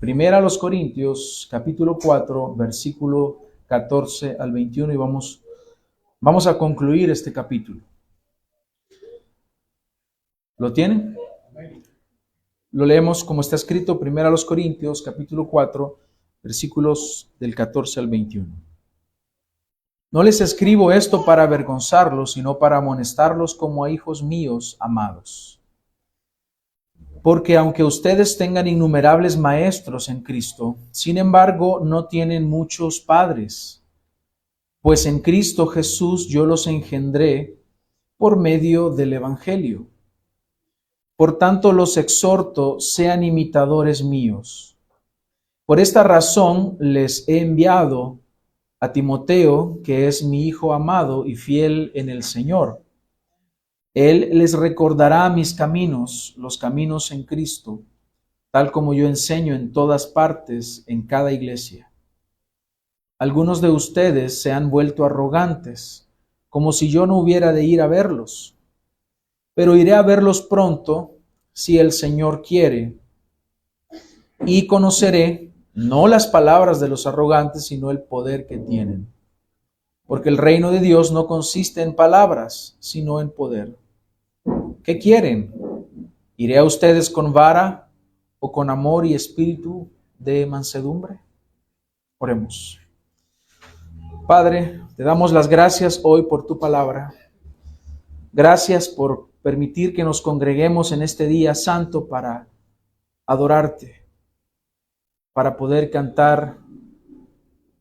Primera a los Corintios, capítulo 4, versículo 14 al 21, y vamos a concluir este capítulo. ¿Lo tienen? Lo leemos como está escrito, Primera a los Corintios, capítulo 4, versículos del 14 al 21. No les escribo esto para avergonzarlos, sino para amonestarlos como a hijos míos amados. Porque aunque ustedes tengan innumerables maestros en Cristo, sin embargo no tienen muchos padres, pues en Cristo Jesús yo los engendré por medio del Evangelio. Por tanto los exhorto, sean imitadores míos. Por esta razón les he enviado a Timoteo, que es mi hijo amado y fiel en el Señor. Él les recordará mis caminos, los caminos en Cristo, tal como yo enseño en todas partes, en cada iglesia. Algunos de ustedes se han vuelto arrogantes, como si yo no hubiera de ir a verlos. Pero iré a verlos pronto, si el Señor quiere, y conoceré no las palabras de los arrogantes, sino el poder que tienen. Porque el reino de Dios no consiste en palabras, sino en poder. ¿Qué quieren? ¿Iré a ustedes con vara o con amor y espíritu de mansedumbre? Oremos. Padre, te damos las gracias hoy por tu palabra. Gracias por permitir que nos congreguemos en este día santo para adorarte, para poder cantar,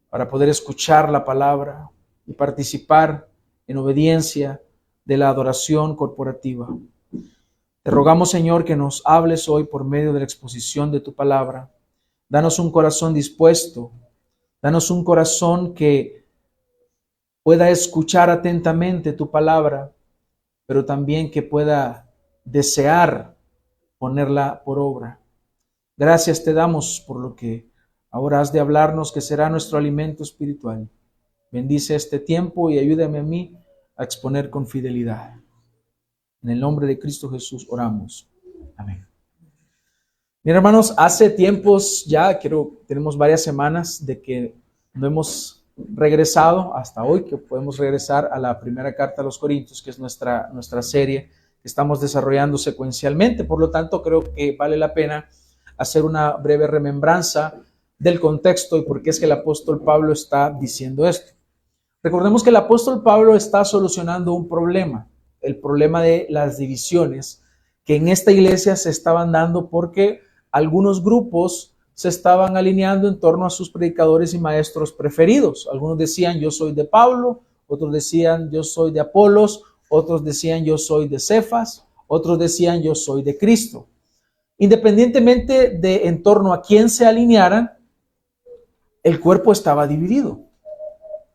para poder escuchar la palabra y participar en obediencia de la adoración corporativa. Te rogamos, Señor, que nos hables hoy por medio de la exposición de tu palabra. Danos un corazón dispuesto, danos un corazón que pueda escuchar atentamente tu palabra, pero también que pueda desear ponerla por obra. Gracias te damos por lo que ahora has de hablarnos, que será nuestro alimento espiritual. Bendice este tiempo y ayúdame a mí a exponer con fidelidad. En el nombre de Cristo Jesús oramos. Amén. Mis hermanos, hace tiempos ya, tenemos varias semanas de que no hemos regresado hasta hoy, que podemos regresar a la primera carta a los Corintios, que es nuestra serie que estamos desarrollando secuencialmente. Por lo tanto, creo que vale la pena hacer una breve remembranza del contexto y por qué es que el apóstol Pablo está diciendo esto. Recordemos que el apóstol Pablo está solucionando un problema, el problema de las divisiones que en esta iglesia se estaban dando porque algunos grupos se estaban alineando en torno a sus predicadores y maestros preferidos. Algunos decían yo soy de Pablo, otros decían yo soy de Apolos, otros decían yo soy de Cefas, otros decían yo soy de Cristo. Independientemente de en torno a quién se alinearan, el cuerpo estaba dividido.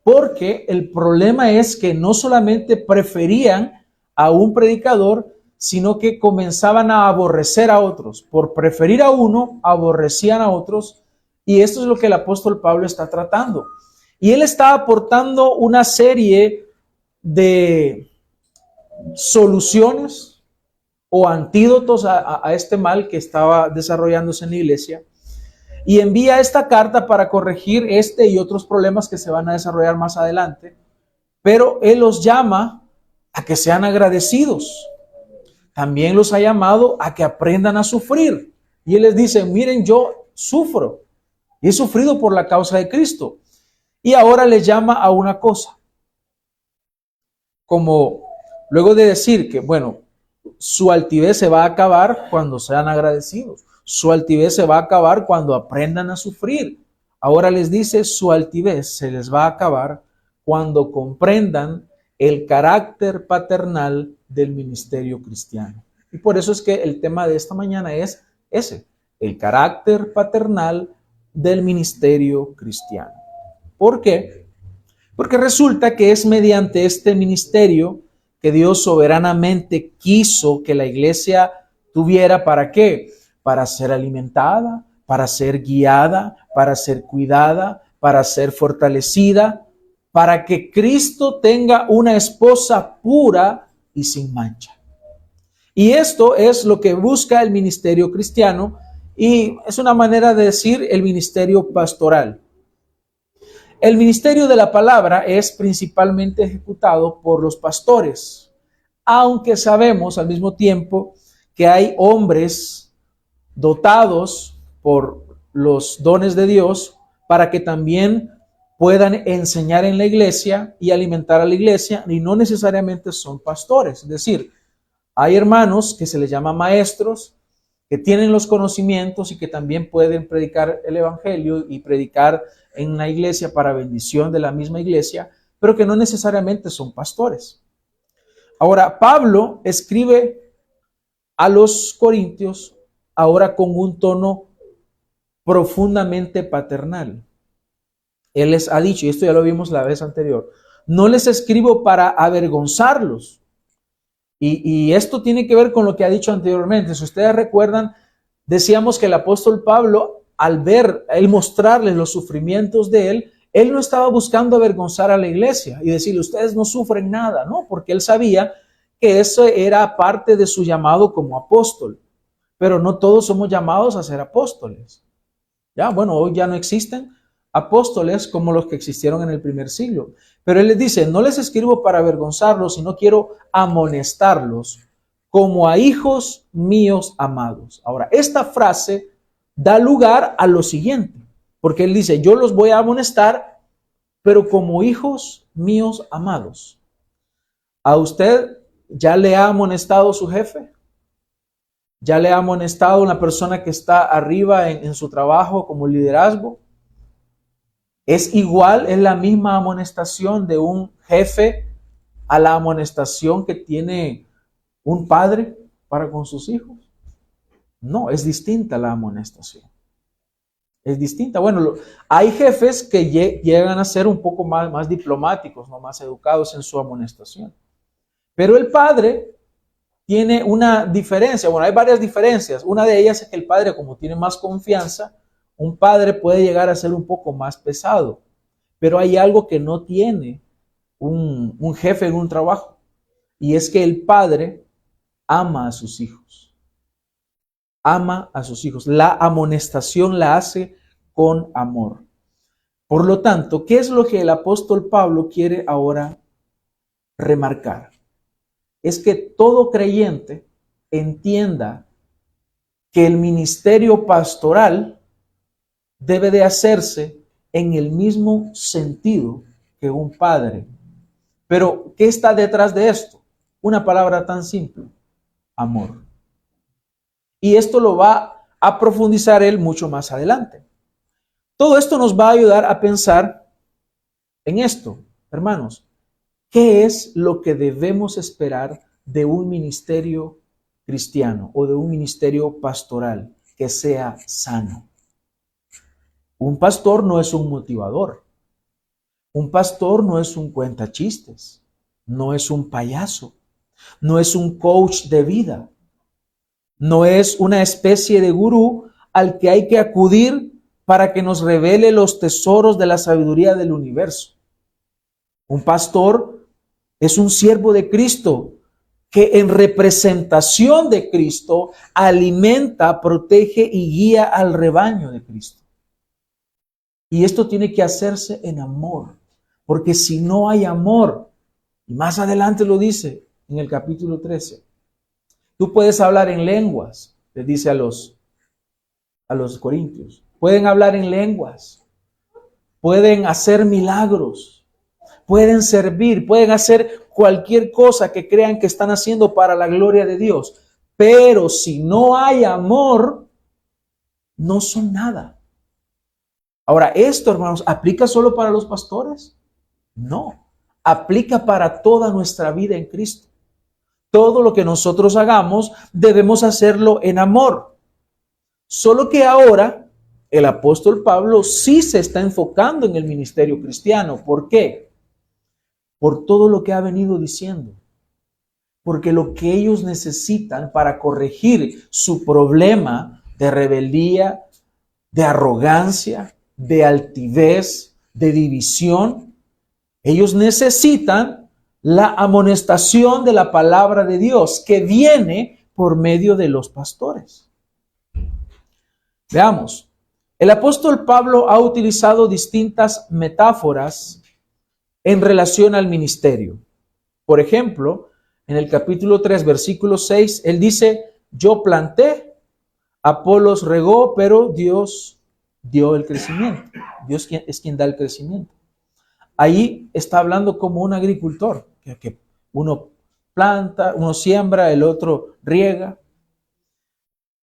Porque el problema es que no solamente preferían a un predicador, sino que comenzaban a aborrecer a otros. Por preferir a uno, aborrecían a otros. Y esto es lo que el apóstol Pablo está tratando. Y él está aportando una serie de soluciones o antídotos a este mal que estaba desarrollándose en la iglesia. Y envía esta carta para corregir este y otros problemas que se van a desarrollar más adelante. Pero él los llama a que sean agradecidos. También los ha llamado a que aprendan a sufrir. Y él les dice, miren, yo sufro. Y he sufrido por la causa de Cristo. Y ahora les llama a una cosa. Como luego de decir que, bueno, su altivez se va a acabar cuando sean agradecidos. Su altivez se va a acabar cuando aprendan a sufrir. Ahora les dice, su altivez se les va a acabar cuando comprendan el carácter paternal del ministerio cristiano. Y por eso es que el tema de esta mañana es ese, el carácter paternal del ministerio cristiano. ¿Por qué? Porque resulta que es mediante este ministerio que Dios soberanamente quiso que la iglesia tuviera, ¿para qué? Para ser alimentada, para ser guiada, para ser cuidada, para ser fortalecida, para que Cristo tenga una esposa pura y sin mancha. Y esto es lo que busca el ministerio cristiano Y es una manera de decir el ministerio pastoral. El ministerio de la palabra es principalmente ejecutado por los pastores, aunque sabemos al mismo tiempo que hay hombres dotados por los dones de Dios para que también puedan enseñar en la iglesia y alimentar a la iglesia, y no necesariamente son pastores. Es decir, hay hermanos que se les llama maestros, que tienen los conocimientos y que también pueden predicar el evangelio y predicar en la iglesia para bendición de la misma iglesia, pero que no necesariamente son pastores. Ahora, Pablo escribe a los corintios ahora con un tono profundamente paternal. Él les ha dicho, y esto ya lo vimos la vez anterior, no les escribo para avergonzarlos. Y esto tiene que ver con lo que ha dicho anteriormente. Si ustedes recuerdan, decíamos que el apóstol Pablo, al ver, él mostrarles los sufrimientos de él no estaba buscando avergonzar a la iglesia y decirle, ustedes no sufren nada, ¿no? Porque él sabía que eso era parte de su llamado como apóstol. Pero no todos somos llamados a ser apóstoles. Ya, bueno, hoy ya no existen apóstoles como los que existieron en el primer siglo. Pero él les dice, no les escribo para avergonzarlos, sino quiero amonestarlos como a hijos míos amados. Ahora, esta frase da lugar a lo siguiente, porque él dice, yo los voy a amonestar, pero como hijos míos amados. ¿A usted ya le ha amonestado su jefe? ¿Ya le ha amonestado una persona que está arriba en su trabajo como liderazgo? Es igual, es la misma amonestación de un jefe a la amonestación que tiene un padre para con sus hijos. No, es distinta la amonestación. Es distinta. Bueno, hay jefes que llegan a ser un poco más diplomáticos, no más educados en su amonestación. Pero el padre tiene una diferencia. Bueno, hay varias diferencias. Una de ellas es que el padre, como tiene más confianza, un padre puede llegar a ser un poco más pesado. Pero hay algo que no tiene un jefe en un trabajo. Y es que el padre ama a sus hijos. Ama a sus hijos. La amonestación la hace con amor. Por lo tanto, ¿qué es lo que el apóstol Pablo quiere ahora remarcar? Es que todo creyente entienda que el ministerio pastoral debe de hacerse en el mismo sentido que un padre. Pero, ¿qué está detrás de esto? Una palabra tan simple: amor. Y esto lo va a profundizar él mucho más adelante. Todo esto nos va a ayudar a pensar en esto, hermanos. ¿Qué es lo que debemos esperar de un ministerio cristiano o de un ministerio pastoral que sea sano? Un pastor no es un motivador. Un pastor no es un cuentachistes. No es un payaso. No es un coach de vida. No es una especie de gurú al que hay que acudir para que nos revele los tesoros de la sabiduría del universo. Un pastor es un siervo de Cristo que en representación de Cristo alimenta, protege y guía al rebaño de Cristo. Y esto tiene que hacerse en amor, porque si no hay amor, y más adelante lo dice en el capítulo 13, tú puedes hablar en lenguas, le dice a los corintios, pueden hablar en lenguas, pueden hacer milagros, pueden servir, pueden hacer cualquier cosa que crean que están haciendo para la gloria de Dios. Pero si no hay amor, no son nada. Ahora, esto, hermanos, ¿aplica solo para los pastores? No, aplica para toda nuestra vida en Cristo. Todo lo que nosotros hagamos debemos hacerlo en amor. Solo que ahora el apóstol Pablo sí se está enfocando en el ministerio cristiano. ¿Por qué? Por todo lo que ha venido diciendo. Porque lo que ellos necesitan para corregir su problema de rebeldía, de arrogancia, de altivez, de división, ellos necesitan la amonestación de la palabra de Dios que viene por medio de los pastores. Veamos. El apóstol Pablo ha utilizado distintas metáforas en relación al ministerio. Por ejemplo, en el capítulo 3, versículo 6, él dice, yo planté, Apolos regó, pero Dios dio el crecimiento. Dios es quien da el crecimiento. Ahí está hablando como un agricultor, que uno planta, uno siembra, el otro riega.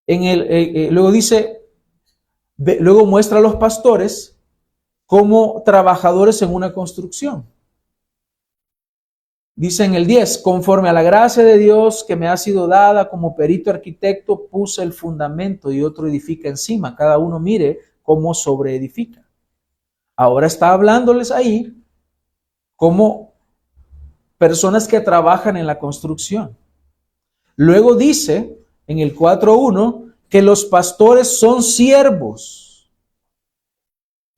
Luego dice, luego muestra a los pastores como trabajadores en una construcción. Dice en el 10, conforme a la gracia de Dios que me ha sido dada como perito arquitecto, puse el fundamento y otro edifica encima. Cada uno mire cómo sobreedifica. Ahora está hablándoles ahí como personas que trabajan en la construcción. Luego dice en el 4.1 que los pastores son siervos.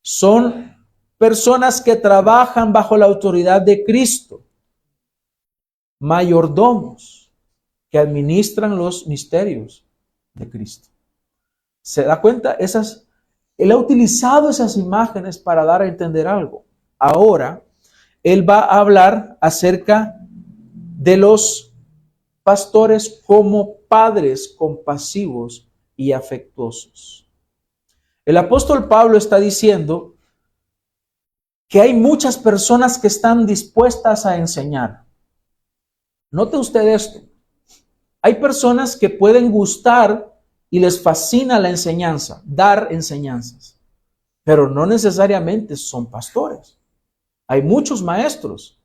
Son personas que trabajan bajo la autoridad de Cristo. Mayordomos que administran los misterios de Cristo. ¿Se da cuenta? Él ha utilizado esas imágenes para dar a entender algo. Ahora, él va a hablar acerca de los pastores como padres compasivos y afectuosos. El apóstol Pablo está diciendo que hay muchas personas que están dispuestas a enseñar. Note usted esto. Hay personas que pueden gustar y les fascina la enseñanza, dar enseñanzas, pero no necesariamente son pastores. Hay muchos maestros.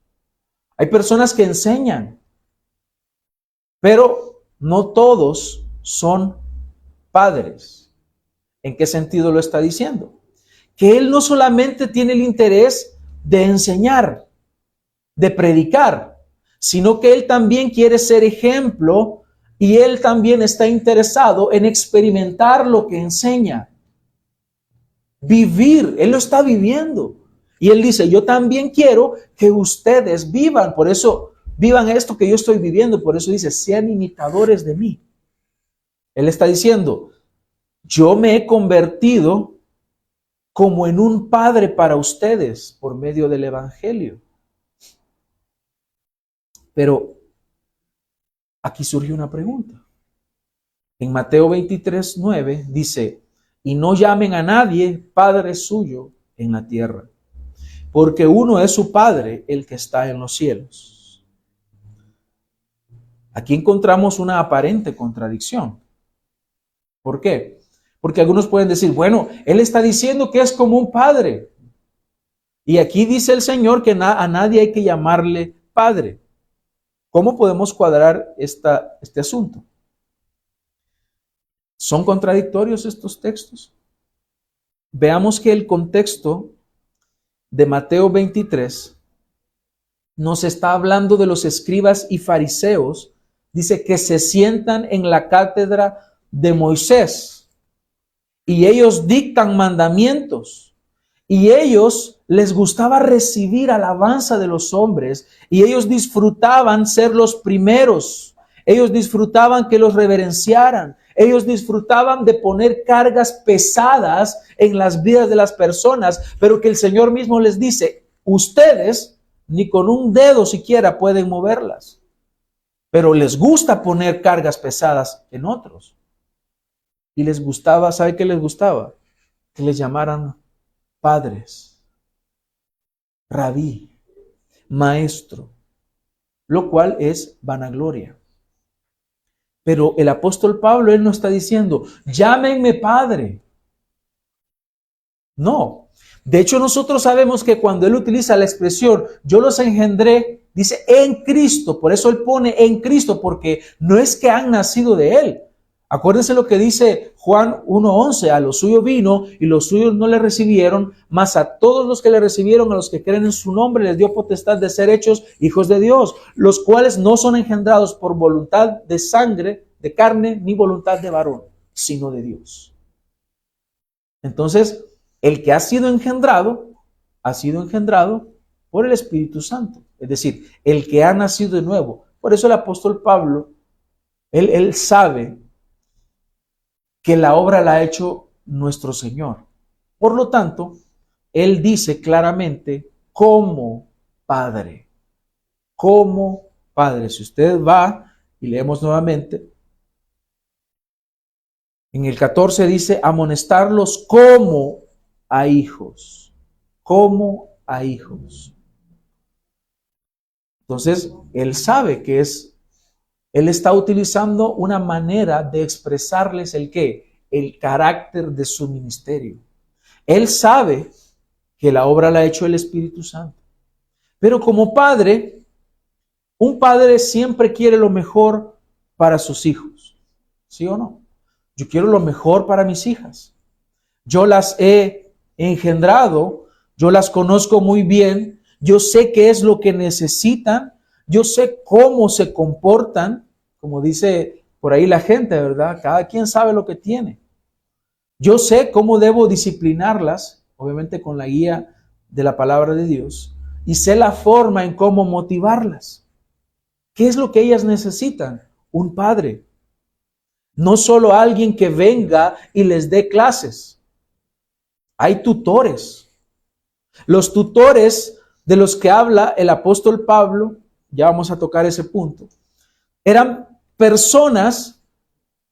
Hay personas que enseñan, pero no todos son padres. ¿En qué sentido lo está diciendo? Que él no solamente tiene el interés de enseñar, de predicar, sino que él también quiere ser ejemplo y él también está interesado en experimentar lo que enseña. Vivir, él lo está viviendo. Y él dice, yo también quiero que ustedes vivan, por eso vivan esto que yo estoy viviendo, por eso dice, sean imitadores de mí. Él está diciendo, yo me he convertido como en un padre para ustedes por medio del evangelio. Pero aquí surge una pregunta. En Mateo 23:9 dice, y no llamen a nadie padre suyo en la tierra, porque uno es su Padre, el que está en los cielos. Aquí encontramos una aparente contradicción. ¿Por qué? Porque algunos pueden decir, bueno, él está diciendo que es como un padre. Y aquí dice el Señor que a nadie hay que llamarle padre. ¿Cómo podemos cuadrar este asunto? ¿Son contradictorios estos textos? Veamos que el contexto de Mateo 23 nos está hablando de los escribas y fariseos. Dice que se sientan en la cátedra de Moisés y ellos dictan mandamientos y ellos les gustaba recibir alabanza de los hombres y ellos disfrutaban ser los primeros. Ellos disfrutaban que los reverenciaran. Ellos disfrutaban de poner cargas pesadas en las vidas de las personas, pero que el Señor mismo les dice, ustedes ni con un dedo siquiera pueden moverlas, pero les gusta poner cargas pesadas en otros. Y les gustaba, ¿sabe qué les gustaba? Que les llamaran padres, rabí, maestro, lo cual es vanagloria. Pero el apóstol Pablo, él no está diciendo, llámenme padre. No. De hecho, nosotros sabemos que cuando él utiliza la expresión, yo los engendré, dice en Cristo. Por eso él pone en Cristo, porque no es que han nacido de él. Acuérdense lo que dice Juan 1:11, a los suyos vino y los suyos no le recibieron, mas a todos los que le recibieron, a los que creen en su nombre, les dio potestad de ser hechos hijos de Dios, los cuales no son engendrados por voluntad de sangre, de carne, ni voluntad de varón, sino de Dios. Entonces, el que ha sido engendrado por el Espíritu Santo, es decir, el que ha nacido de nuevo. Por eso el apóstol Pablo, él sabe que la obra la ha hecho nuestro Señor. Por lo tanto, Él dice claramente como Padre. Como Padre. Si usted va y leemos nuevamente, en el 14 dice, amonestarlos como a hijos. Como a hijos. Entonces, Él sabe que Él está utilizando una manera de expresarles el qué, el carácter de su ministerio. Él sabe que la obra la ha hecho el Espíritu Santo. Pero como padre, un padre siempre quiere lo mejor para sus hijos. ¿Sí o no? Yo quiero lo mejor para mis hijas. Yo las he engendrado, yo las conozco muy bien, yo sé qué es lo que necesitan, yo sé cómo se comportan, como dice por ahí la gente, ¿verdad? Cada quien sabe lo que tiene. Yo sé cómo debo disciplinarlas, obviamente con la guía de la palabra de Dios, y sé la forma en cómo motivarlas. ¿Qué es lo que ellas necesitan? Un padre. No solo alguien que venga y les dé clases. Hay tutores. Los tutores de los que habla el apóstol Pablo, ya vamos a tocar ese punto, eran personas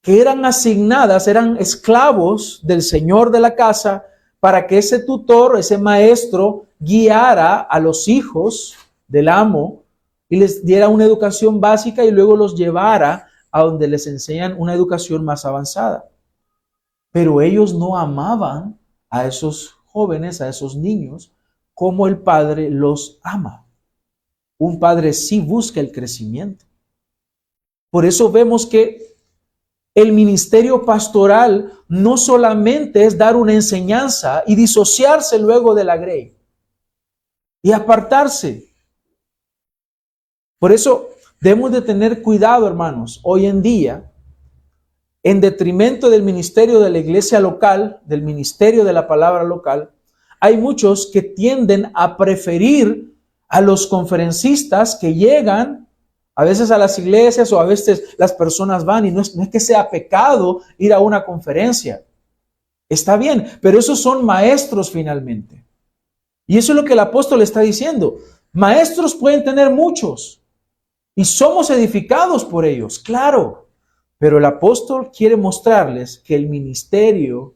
que eran asignadas, eran esclavos del señor de la casa para que ese tutor, ese maestro, guiara a los hijos del amo y les diera una educación básica y luego los llevara a donde les enseñan una educación más avanzada. Pero ellos no amaban a esos jóvenes, a esos niños, como el padre los ama. Un padre sí busca el crecimiento. Por eso vemos que el ministerio pastoral no solamente es dar una enseñanza y disociarse luego de la grey y apartarse. Por eso debemos de tener cuidado, hermanos, hoy en día, en detrimento del ministerio de la iglesia local, del ministerio de la palabra local, hay muchos que tienden a preferir a los conferencistas que llegan a veces a las iglesias o a veces las personas van y no es que sea pecado ir a una conferencia. Está bien, pero esos son maestros finalmente. Y eso es lo que el apóstol está diciendo. Maestros pueden tener muchos y somos edificados por ellos, claro. Pero el apóstol quiere mostrarles que el ministerio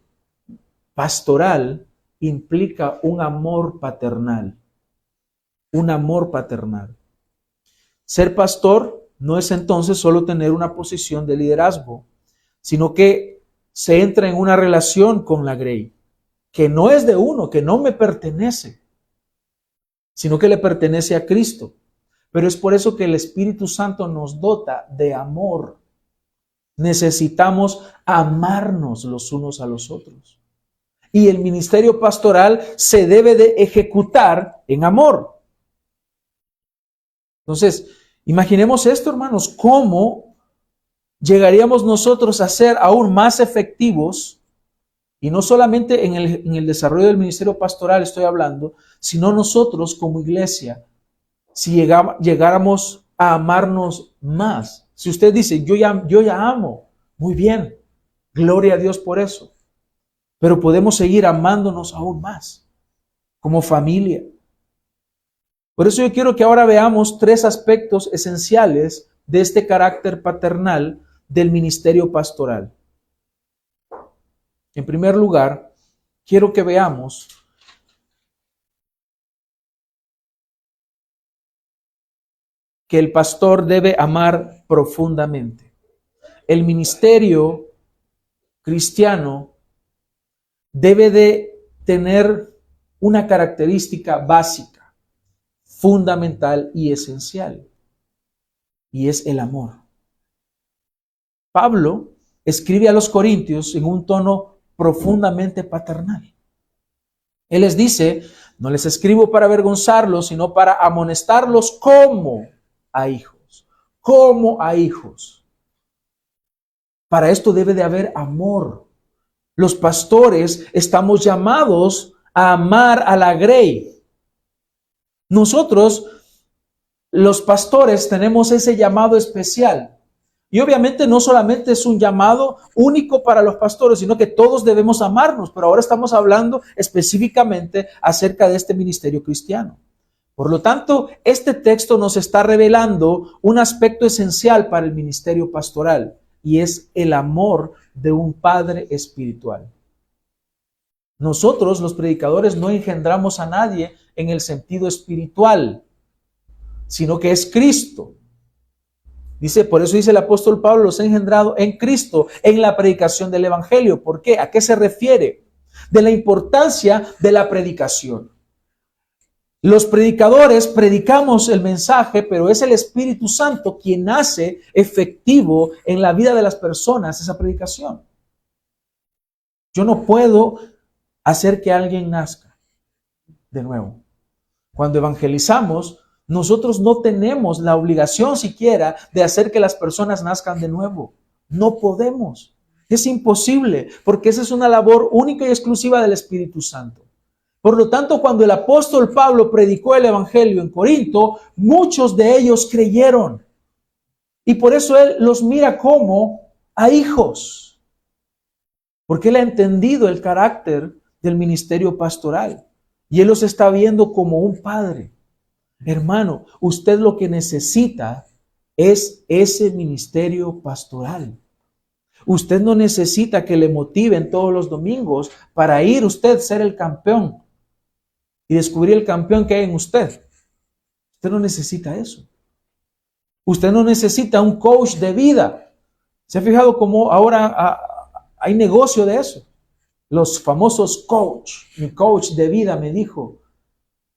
pastoral implica un amor paternal. Un amor paternal. Ser pastor no es entonces solo tener una posición de liderazgo, sino que se entra en una relación con la grey, que no es de uno, que no me pertenece, sino que le pertenece a Cristo. Pero es por eso que el Espíritu Santo nos dota de amor. Necesitamos amarnos los unos a los otros. Y el ministerio pastoral se debe de ejecutar en amor. Entonces, imaginemos esto, hermanos, cómo llegaríamos nosotros a ser aún más efectivos, y no solamente en el desarrollo del ministerio pastoral estoy hablando, sino nosotros como iglesia, si llegáramos a amarnos más. Si usted dice, yo ya amo, muy bien, gloria a Dios por eso, pero podemos seguir amándonos aún más, como familia. Por eso yo quiero que ahora veamos 3 aspectos esenciales de este carácter paternal del ministerio pastoral. En primer lugar, quiero que veamos que el pastor debe amar profundamente. El ministerio cristiano debe de tener una característica básica, fundamental y esencial, y es el amor. Pablo escribe a los corintios en un tono profundamente paternal. Él les dice, no les escribo para avergonzarlos, sino para amonestarlos como a hijos, como a hijos. Para esto debe de haber amor. Los pastores estamos llamados a amar a la grey. Nosotros, los pastores, tenemos ese llamado especial. Y obviamente no solamente es un llamado único para los pastores, sino que todos debemos amarnos. Pero ahora estamos hablando específicamente acerca de este ministerio cristiano. Por lo tanto, este texto nos está revelando un aspecto esencial para el ministerio pastoral, y es el amor de un padre espiritual. Nosotros, los predicadores, no engendramos a nadie en el sentido espiritual, sino que es Cristo. Por eso dice el apóstol Pablo, los ha engendrado en Cristo, en la predicación del evangelio. ¿Por qué? ¿A qué se refiere? De la importancia de la predicación. Los predicadores predicamos el mensaje, pero es el Espíritu Santo quien hace efectivo en la vida de las personas esa predicación. Yo no puedo hacer que alguien nazca de nuevo. Cuando evangelizamos, nosotros no tenemos la obligación siquiera de hacer que las personas nazcan de nuevo. No podemos. Es imposible, porque esa es una labor única y exclusiva del Espíritu Santo. Por lo tanto, cuando el apóstol Pablo predicó el evangelio en Corinto, muchos de ellos creyeron. Y por eso él los mira como a hijos. Porque él ha entendido el carácter del ministerio pastoral. Y él los está viendo como un padre. Hermano, usted lo que necesita es ese ministerio pastoral. Usted no necesita que le motiven todos los domingos para ir usted a ser el campeón y descubrir el campeón que hay en usted. Usted no necesita eso. Usted no necesita un coach de vida. ¿Se ha fijado cómo ahora hay negocio de eso? Los famosos coach. Mi coach de vida me dijo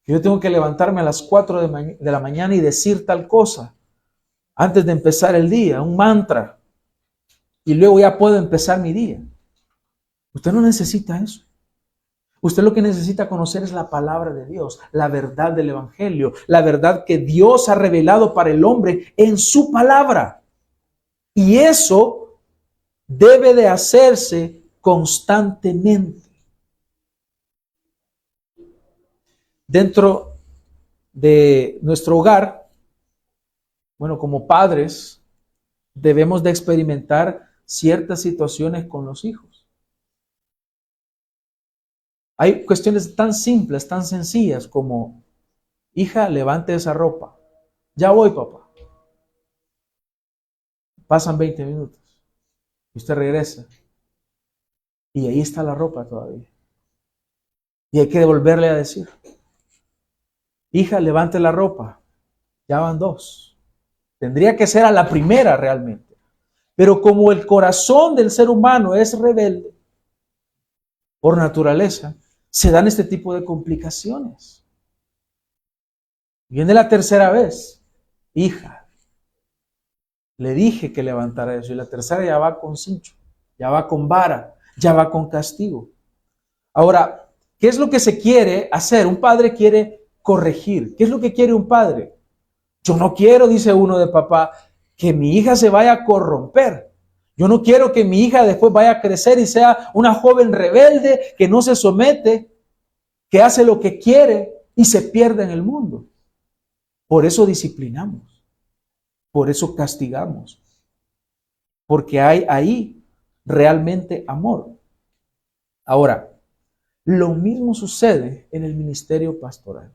que yo tengo que levantarme a las 4 de la mañana y decir tal cosa antes de empezar el día, un mantra, y luego ya puedo empezar mi día. Usted no necesita eso. Usted lo que necesita conocer es la palabra de Dios, la verdad del evangelio, la verdad que Dios ha revelado para el hombre en su palabra. Y eso debe de hacerse constantemente. Dentro de nuestro hogar, como padres, debemos de experimentar ciertas situaciones con los hijos. Hay cuestiones tan simples, tan sencillas como: hija, levante esa ropa. Ya voy, papá. Pasan 20 minutos. Y usted regresa. Y ahí está la ropa todavía. Y hay que volverle a decir: hija, levante la ropa. Ya van 2. Tendría que ser a la primera realmente. Pero como el corazón del ser humano es rebelde por naturaleza, se dan este tipo de complicaciones. Viene la tercera vez: hija, le dije que levantara eso. Y la tercera ya va con cincho, ya va con vara, ya va con castigo. Ahora, ¿qué es lo que se quiere hacer? Un padre quiere corregir. ¿Qué es lo que quiere un padre? Yo no quiero, dice uno de papá, que mi hija se vaya a corromper. Yo no quiero que mi hija después vaya a crecer y sea una joven rebelde que no se somete, que hace lo que quiere y se pierde en el mundo. Por eso disciplinamos, por eso castigamos, porque hay ahí realmente amor. Ahora, lo mismo sucede en el ministerio pastoral.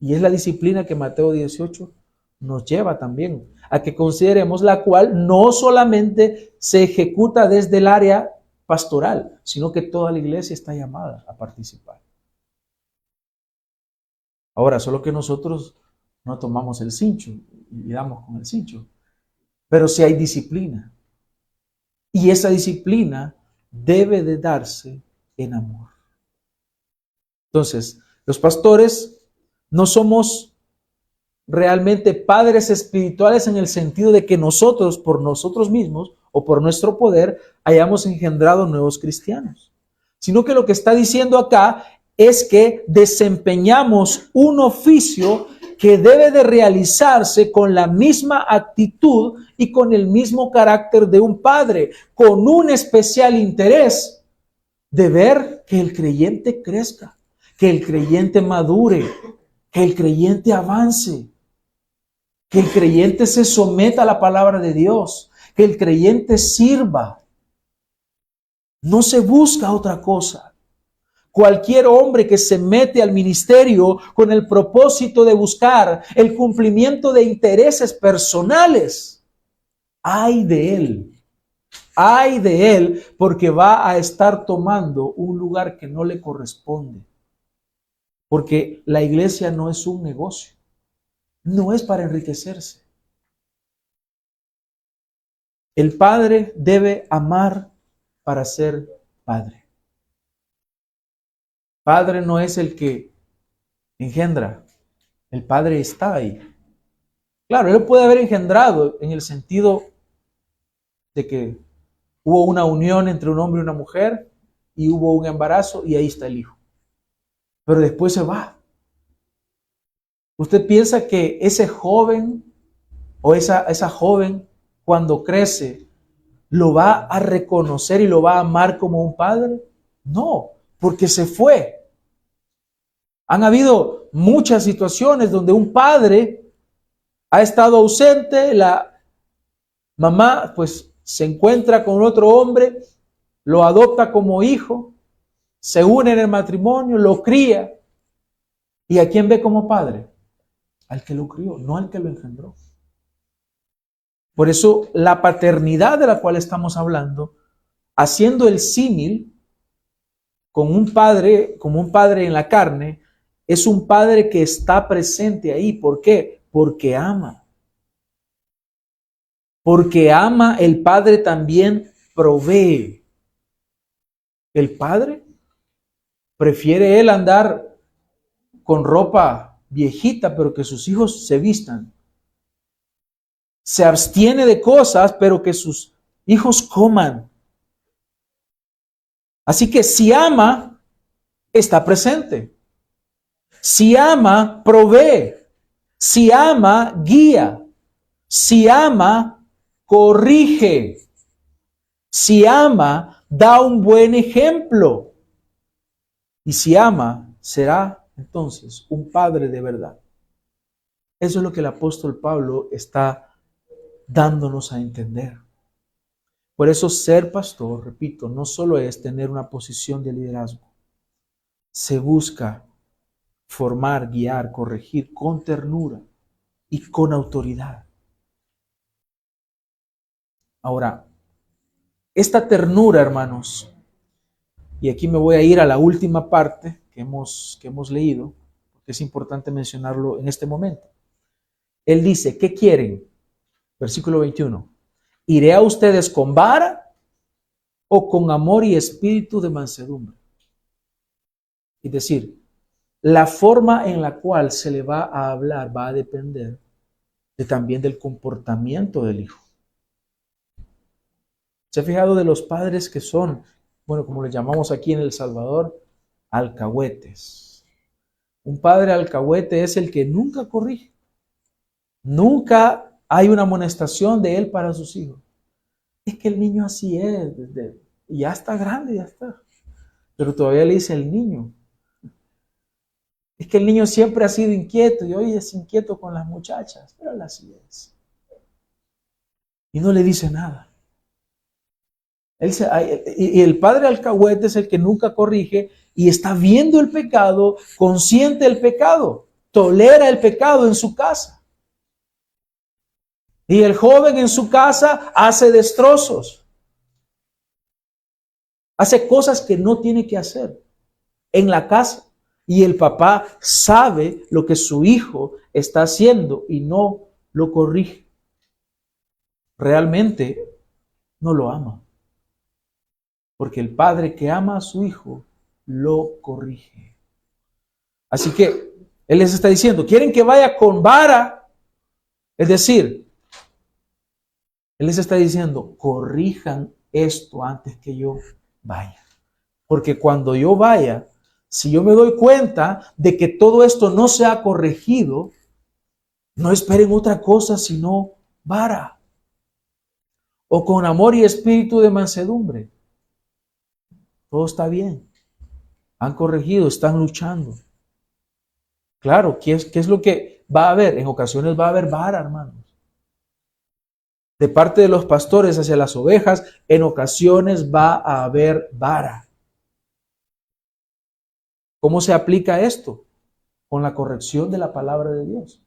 Y es la disciplina que Mateo 18 nos lleva también a que consideremos, la cual no solamente se ejecuta desde el área pastoral, sino que toda la iglesia está llamada a participar. Ahora, solo que nosotros no tomamos el cincho y damos con el cincho, pero sí hay disciplina. Y esa disciplina debe de darse en amor. Entonces, los pastores no somos realmente padres espirituales en el sentido de que nosotros, por nosotros mismos o por nuestro poder, hayamos engendrado nuevos cristianos. Sino que lo que está diciendo acá es que desempeñamos un oficio que debe de realizarse con la misma actitud y con el mismo carácter de un padre, con un especial interés de ver que el creyente crezca, que el creyente madure, que el creyente avance, Que el creyente se someta a la palabra de Dios, que el creyente sirva. No se busca otra cosa. Cualquier hombre que se mete al ministerio con el propósito de buscar el cumplimiento de intereses personales, ay de él, porque va a estar tomando un lugar que no le corresponde. Porque la iglesia no es un negocio, no es para enriquecerse. El padre debe amar para ser padre. Padre no es el que engendra, el padre está ahí. Claro, él puede haber engendrado en el sentido de que hubo una unión entre un hombre y una mujer y hubo un embarazo y ahí está el hijo. Pero después se va. ¿Usted piensa que ese joven o esa joven cuando crece lo va a reconocer y lo va a amar como un padre? No, porque se fue. Han habido muchas situaciones donde un padre ha estado ausente, la mamá pues se encuentra con otro hombre, lo adopta como hijo, se une en el matrimonio, lo cría. ¿Y a quién ve como padre? Al que lo crió, no al que lo engendró. Por eso la paternidad de la cual estamos hablando, haciendo el símil con un padre, como un padre en la carne, es un padre que está presente ahí. ¿Por qué? Porque ama. Porque ama, el padre también provee. El padre prefiere él andar con ropa viejita, pero que sus hijos se vistan. Se abstiene de cosas, pero que sus hijos coman. Así que si ama, está presente. Si ama, provee. Si ama, guía. Si ama, corrige. Si ama, da un buen ejemplo. Y si ama, será entonces un padre de verdad. Eso es lo que el apóstol Pablo está dándonos a entender. Por eso ser pastor, repito, no solo es tener una posición de liderazgo. Se busca formar, guiar, corregir con ternura y con autoridad. Ahora, esta ternura, hermanos, y aquí me voy a ir a la última parte que hemos leído, porque es importante mencionarlo en este momento. Él dice, ¿qué quieren? Versículo 21. ¿Iré a ustedes con vara o con amor y espíritu de mansedumbre? Es decir, la forma en la cual se le va a hablar va a depender también del comportamiento del hijo. ¿Se ha fijado de los padres que son, bueno, como le llamamos aquí en El Salvador, alcahuetes? Un padre alcahuete es el que nunca corrige. Nunca hay una amonestación de él para sus hijos. Es que el niño así es, ya está grande, ya está. Pero todavía le dice el niño. Es que el niño siempre ha sido inquieto y hoy es inquieto con las muchachas, pero él así es. Y no le dice nada. Y el padre alcahuete es el que nunca corrige y está viendo el pecado, consciente del pecado, tolera el pecado en su casa. Y el joven en su casa hace destrozos, hace cosas que no tiene que hacer en la casa. Y el papá sabe lo que su hijo está haciendo y no lo corrige. Realmente no lo ama. Porque el padre que ama a su hijo lo corrige. Así que él les está diciendo, ¿quieren que vaya con vara? Es decir, él les está diciendo, corrijan esto antes que yo vaya. Porque cuando yo vaya, si yo me doy cuenta de que todo esto no se ha corregido, no esperen otra cosa sino vara. O con amor y espíritu de mansedumbre. Todo está bien. Han corregido, están luchando. Claro, ¿qué es lo que va a haber? En ocasiones va a haber vara, hermanos. De parte de los pastores hacia las ovejas, en ocasiones va a haber vara. ¿Cómo se aplica esto? Con la corrección de la palabra de Dios.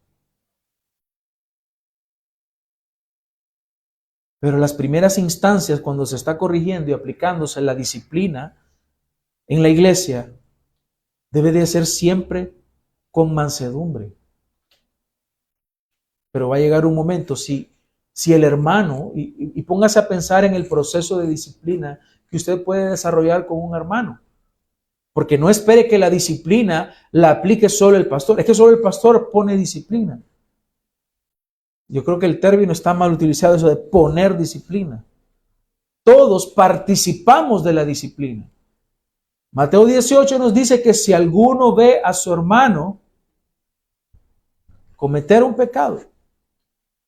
Pero las primeras instancias, cuando se está corrigiendo y aplicándose la disciplina en la iglesia, debe de ser siempre con mansedumbre. Pero va a llegar un momento, si el hermano, y póngase a pensar en el proceso de disciplina que usted puede desarrollar con un hermano. Porque no espere que la disciplina la aplique solo el pastor. Es que solo el pastor pone disciplina. Yo creo que el término está mal utilizado, eso de poner disciplina. Todos participamos de la disciplina. Mateo 18 nos dice que si alguno ve a su hermano cometer un pecado,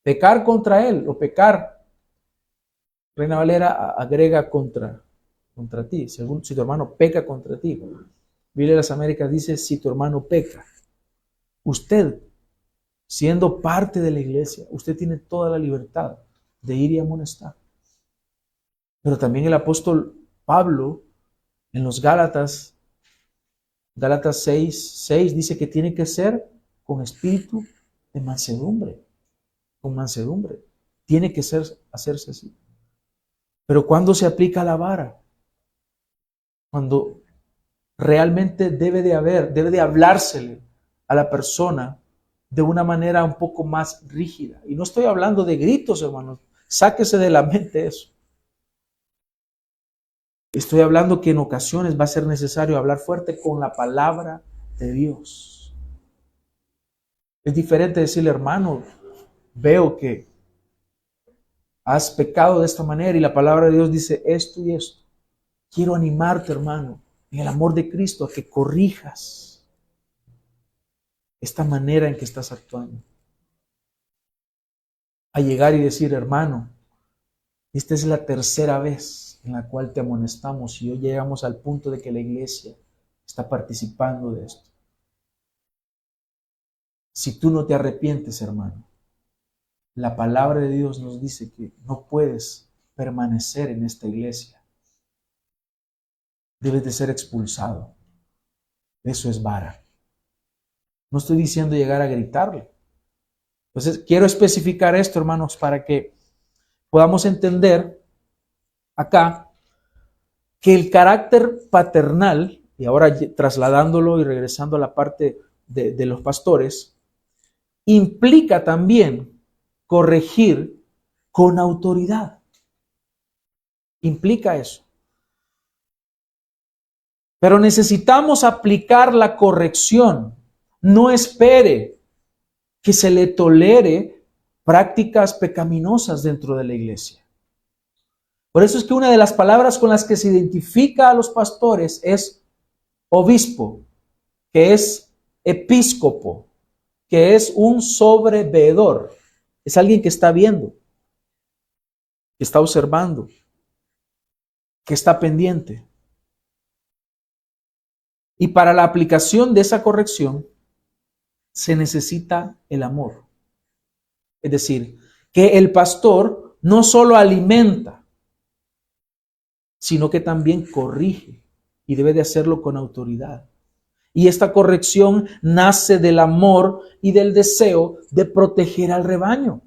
pecar contra él o pecar, Reina Valera agrega contra ti. Si tu hermano peca contra ti. Biblia de las Américas dice si tu hermano peca. Usted, siendo parte de la iglesia, usted tiene toda la libertad de ir y amonestar. Pero también el apóstol Pablo en los Gálatas 6 dice que tiene que ser con espíritu de mansedumbre. Con mansedumbre. Tiene que hacerse así. Pero ¿cuándo se aplica la vara? Cuando realmente debe de hablársele a la persona de una manera un poco más rígida. Y no estoy hablando de gritos, hermanos. Sáquese de la mente eso. Estoy hablando que en ocasiones va a ser necesario hablar fuerte con la palabra de Dios. Es diferente decirle, hermano, veo que has pecado de esta manera y la palabra de Dios dice esto y esto. Quiero animarte, hermano, en el amor de Cristo, a que corrijas esta manera en que estás actuando. A llegar y decir, hermano, esta es la tercera vez en la cual te amonestamos y hoy llegamos al punto de que la iglesia está participando de esto. Si tú no te arrepientes, hermano, la palabra de Dios nos dice que no puedes permanecer en esta iglesia. Debes de ser expulsado. Eso es vara. No estoy diciendo llegar a gritarle. Entonces, quiero especificar esto, hermanos, para que podamos entender acá que el carácter paternal, y ahora trasladándolo y regresando a la parte de los pastores, implica también corregir con autoridad. Implica eso. Pero necesitamos aplicar la corrección. No espere que se le tolere prácticas pecaminosas dentro de la iglesia. Por eso es que una de las palabras con las que se identifica a los pastores es obispo, que es episcopo, que es un sobreveedor. Es alguien que está viendo, que está observando, que está pendiente. Y para la aplicación de esa corrección se necesita el amor. Es decir, que el pastor no solo alimenta, sino que también corrige y debe de hacerlo con autoridad. Y esta corrección nace del amor y del deseo de proteger al rebaño.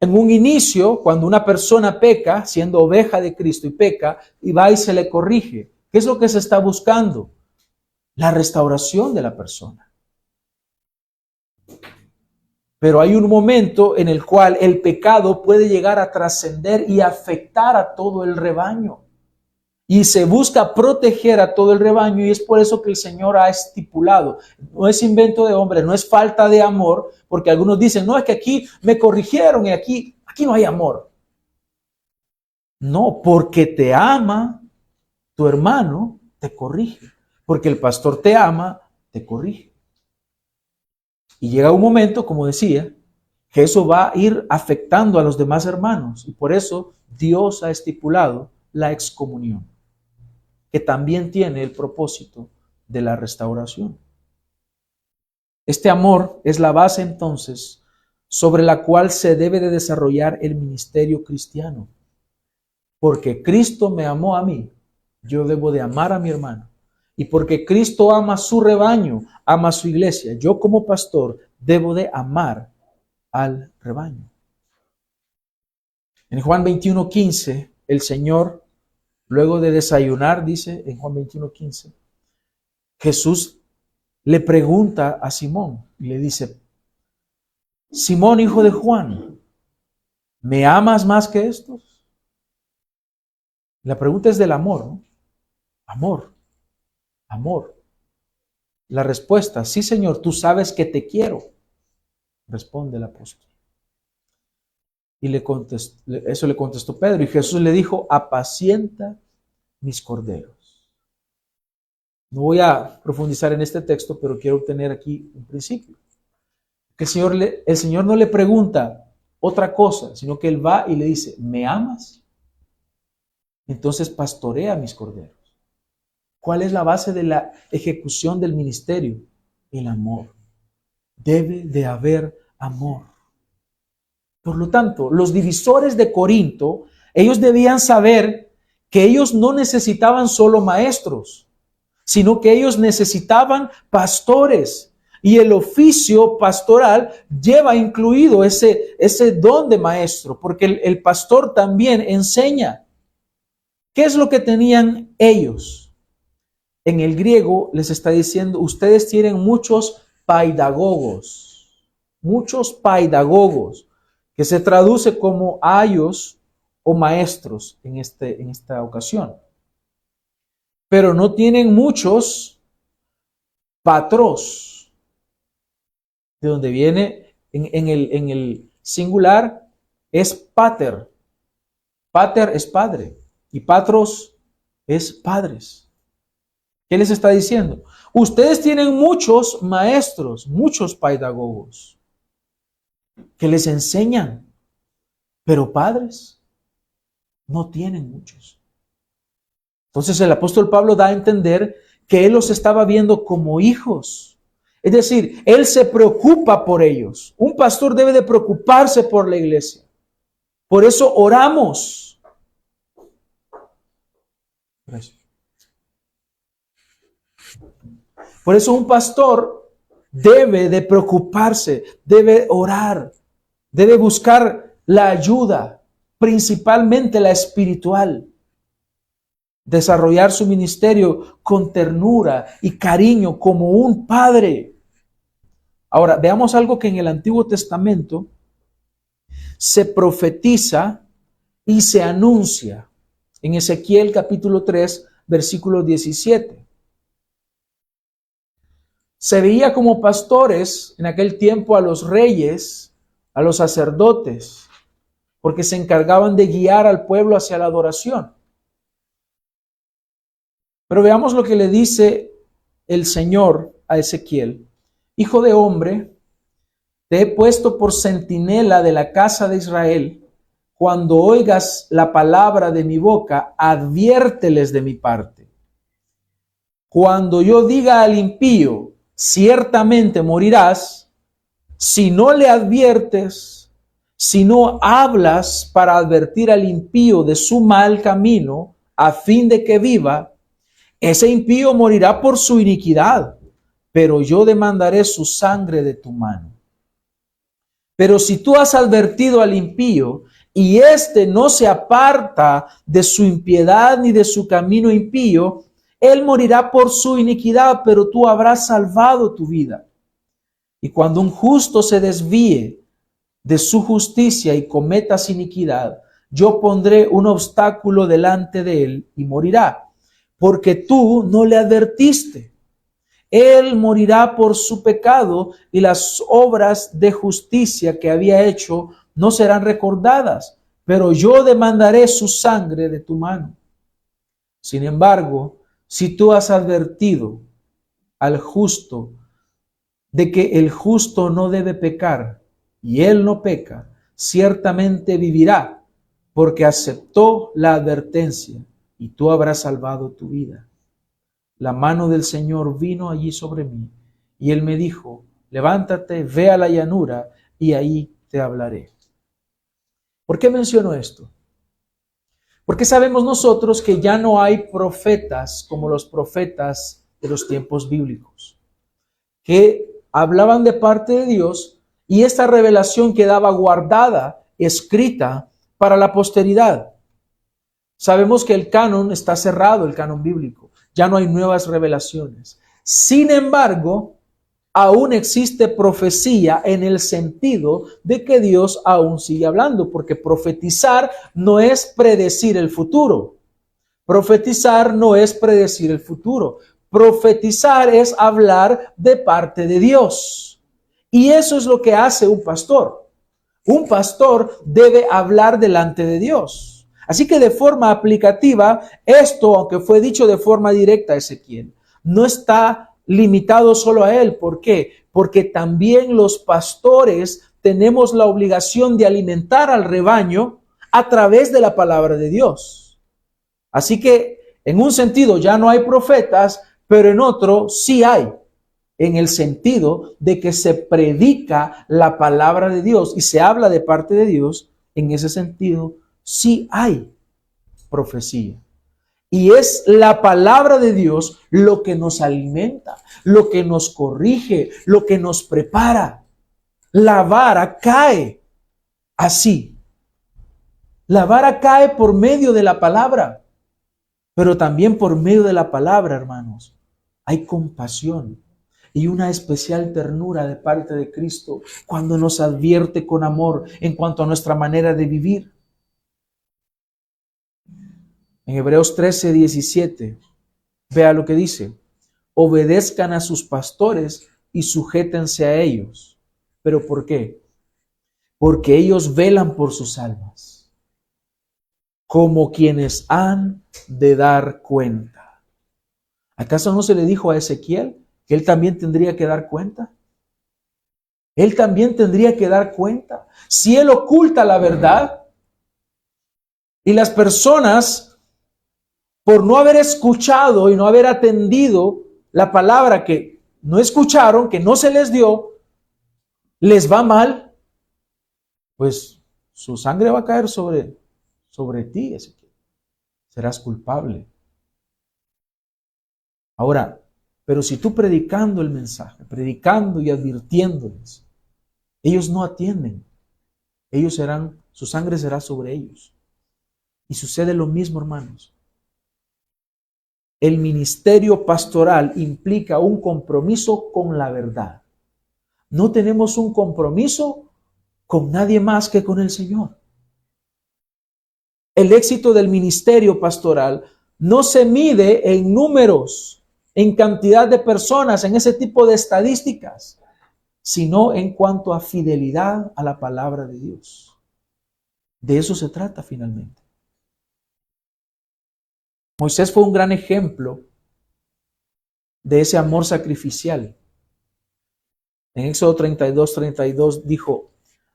En un inicio, cuando una persona peca, siendo oveja de Cristo y peca, y va y se le corrige, ¿qué es lo que se está buscando? La restauración de la persona. Pero hay un momento en el cual el pecado puede llegar a trascender y afectar a todo el rebaño. Y se busca proteger a todo el rebaño y es por eso que el Señor ha estipulado. No es invento de hombre, no es falta de amor, porque algunos dicen, no, es que aquí me corrigieron y aquí no hay amor. No, porque te ama tu hermano, te corrige. Porque el pastor te ama, te corrige. Y llega un momento, como decía, que eso va a ir afectando a los demás hermanos. Y por eso Dios ha estipulado la excomunión, que también tiene el propósito de la restauración. Este amor es la base entonces sobre la cual se debe de desarrollar el ministerio cristiano. Porque Cristo me amó a mí, yo debo de amar a mi hermano. Y porque Cristo ama su rebaño, ama su iglesia, yo como pastor debo de amar al rebaño. En Juan 21:15, el Señor, luego de desayunar, dice en Juan 21:15, Jesús le pregunta a Simón y le dice, Simón, hijo de Juan, ¿me amas más que estos? La pregunta es del amor, ¿no? Amor, amor. La respuesta, sí, Señor, tú sabes que te quiero, responde el apóstol. Y eso le contestó Pedro, y Jesús le dijo, apacienta mis corderos. No voy a profundizar en este texto, pero quiero obtener aquí un principio. Que el Señor no le pregunta otra cosa, sino que Él va y le dice, ¿me amas? Entonces pastorea mis corderos. ¿Cuál es la base de la ejecución del ministerio? El amor. Debe de haber amor. Por lo tanto, los divisores de Corinto, ellos debían saber que ellos no necesitaban solo maestros, sino que ellos necesitaban pastores. Y el oficio pastoral lleva incluido ese don de maestro, porque el pastor también enseña. ¿Qué es lo que tenían ellos? En el griego les está diciendo, ustedes tienen muchos paidagogos, que se traduce como ayos o maestros en esta ocasión. Pero no tienen muchos patros, de donde viene en el singular es pater. Pater es padre y patros es padres. ¿Qué les está diciendo? Ustedes tienen muchos maestros, muchos pedagogos que les enseñan, pero padres no tienen muchos. Entonces el apóstol Pablo da a entender que él los estaba viendo como hijos. Es decir, él se preocupa por ellos. Un pastor debe de preocuparse por la iglesia. Por eso oramos. Gracias. Por eso un pastor debe de preocuparse, debe orar, debe buscar la ayuda, principalmente la espiritual. Desarrollar su ministerio con ternura y cariño como un padre. Ahora, veamos algo que en el Antiguo Testamento se profetiza y se anuncia en Ezequiel capítulo 3, versículo 17. Se veía como pastores en aquel tiempo a los reyes, a los sacerdotes, porque se encargaban de guiar al pueblo hacia la adoración. Pero veamos lo que le dice el Señor a Ezequiel. Hijo de hombre, te he puesto por centinela de la casa de Israel. Cuando oigas la palabra de mi boca, adviérteles de mi parte. Cuando yo diga al impío, ciertamente morirás, si no le adviertes, si no hablas para advertir al impío de su mal camino, a fin de que viva, ese impío morirá por su iniquidad, pero yo demandaré su sangre de tu mano. Pero si tú has advertido al impío y éste no se aparta de su impiedad ni de su camino impío, él morirá por su iniquidad, pero tú habrás salvado tu vida. Y cuando un justo se desvíe de su justicia y cometas iniquidad, yo pondré un obstáculo delante de él y morirá, porque tú no le advertiste. Él morirá por su pecado y las obras de justicia que había hecho no serán recordadas, pero yo demandaré su sangre de tu mano. Sin embargo, si tú has advertido al justo de que el justo no debe pecar y él no peca, ciertamente vivirá, porque aceptó la advertencia y tú habrás salvado tu vida. La mano del Señor vino allí sobre mí y él me dijo, levántate, ve a la llanura y ahí te hablaré. ¿Por qué menciono esto? Porque sabemos nosotros que ya no hay profetas como los profetas de los tiempos bíblicos, que hablaban de parte de Dios y esta revelación quedaba guardada, escrita para la posteridad. Sabemos que el canon está cerrado, el canon bíblico. Ya no hay nuevas revelaciones. Sin embargo, aún existe profecía en el sentido de que Dios aún sigue hablando, porque profetizar no es predecir el futuro. Profetizar no es predecir el futuro. Profetizar es hablar de parte de Dios. Y eso es lo que hace un pastor. Un pastor debe hablar delante de Dios. Así que de forma aplicativa, esto, aunque fue dicho de forma directa a Ezequiel, no está limitado solo a él. ¿Por qué? Porque también los pastores tenemos la obligación de alimentar al rebaño a través de la palabra de Dios. Así que en un sentido ya no hay profetas, pero en otro sí hay, en el sentido de que se predica la palabra de Dios y se habla de parte de Dios. En ese sentido sí hay profecía. Y es la palabra de Dios lo que nos alimenta, lo que nos corrige, lo que nos prepara. La vara cae así. La vara cae por medio de la palabra, pero también por medio de la palabra, hermanos, hay compasión y una especial ternura de parte de Cristo cuando nos advierte con amor en cuanto a nuestra manera de vivir. En Hebreos 13:17, vea lo que dice: obedezcan a sus pastores y sujétense a ellos. ¿Pero por qué? Porque ellos velan por sus almas, como quienes han de dar cuenta. ¿Acaso no se le dijo a Ezequiel que él también tendría que dar cuenta? Él también tendría que dar cuenta. Si él oculta la verdad y las personas, por no haber escuchado y no haber atendido la palabra que no escucharon, que no se les dio, les va mal, pues su sangre va a caer sobre ti, Ezequiel. Serás culpable. Ahora, pero si tú predicando el mensaje, predicando y advirtiéndoles, ellos no atienden, su sangre será sobre ellos. Y sucede lo mismo, hermanos. El ministerio pastoral implica un compromiso con la verdad. No tenemos un compromiso con nadie más que con el Señor. El éxito del ministerio pastoral no se mide en números, en cantidad de personas, en ese tipo de estadísticas, sino en cuanto a fidelidad a la palabra de Dios. De eso se trata finalmente. Moisés fue un gran ejemplo de ese amor sacrificial. En Éxodo 32 dijo: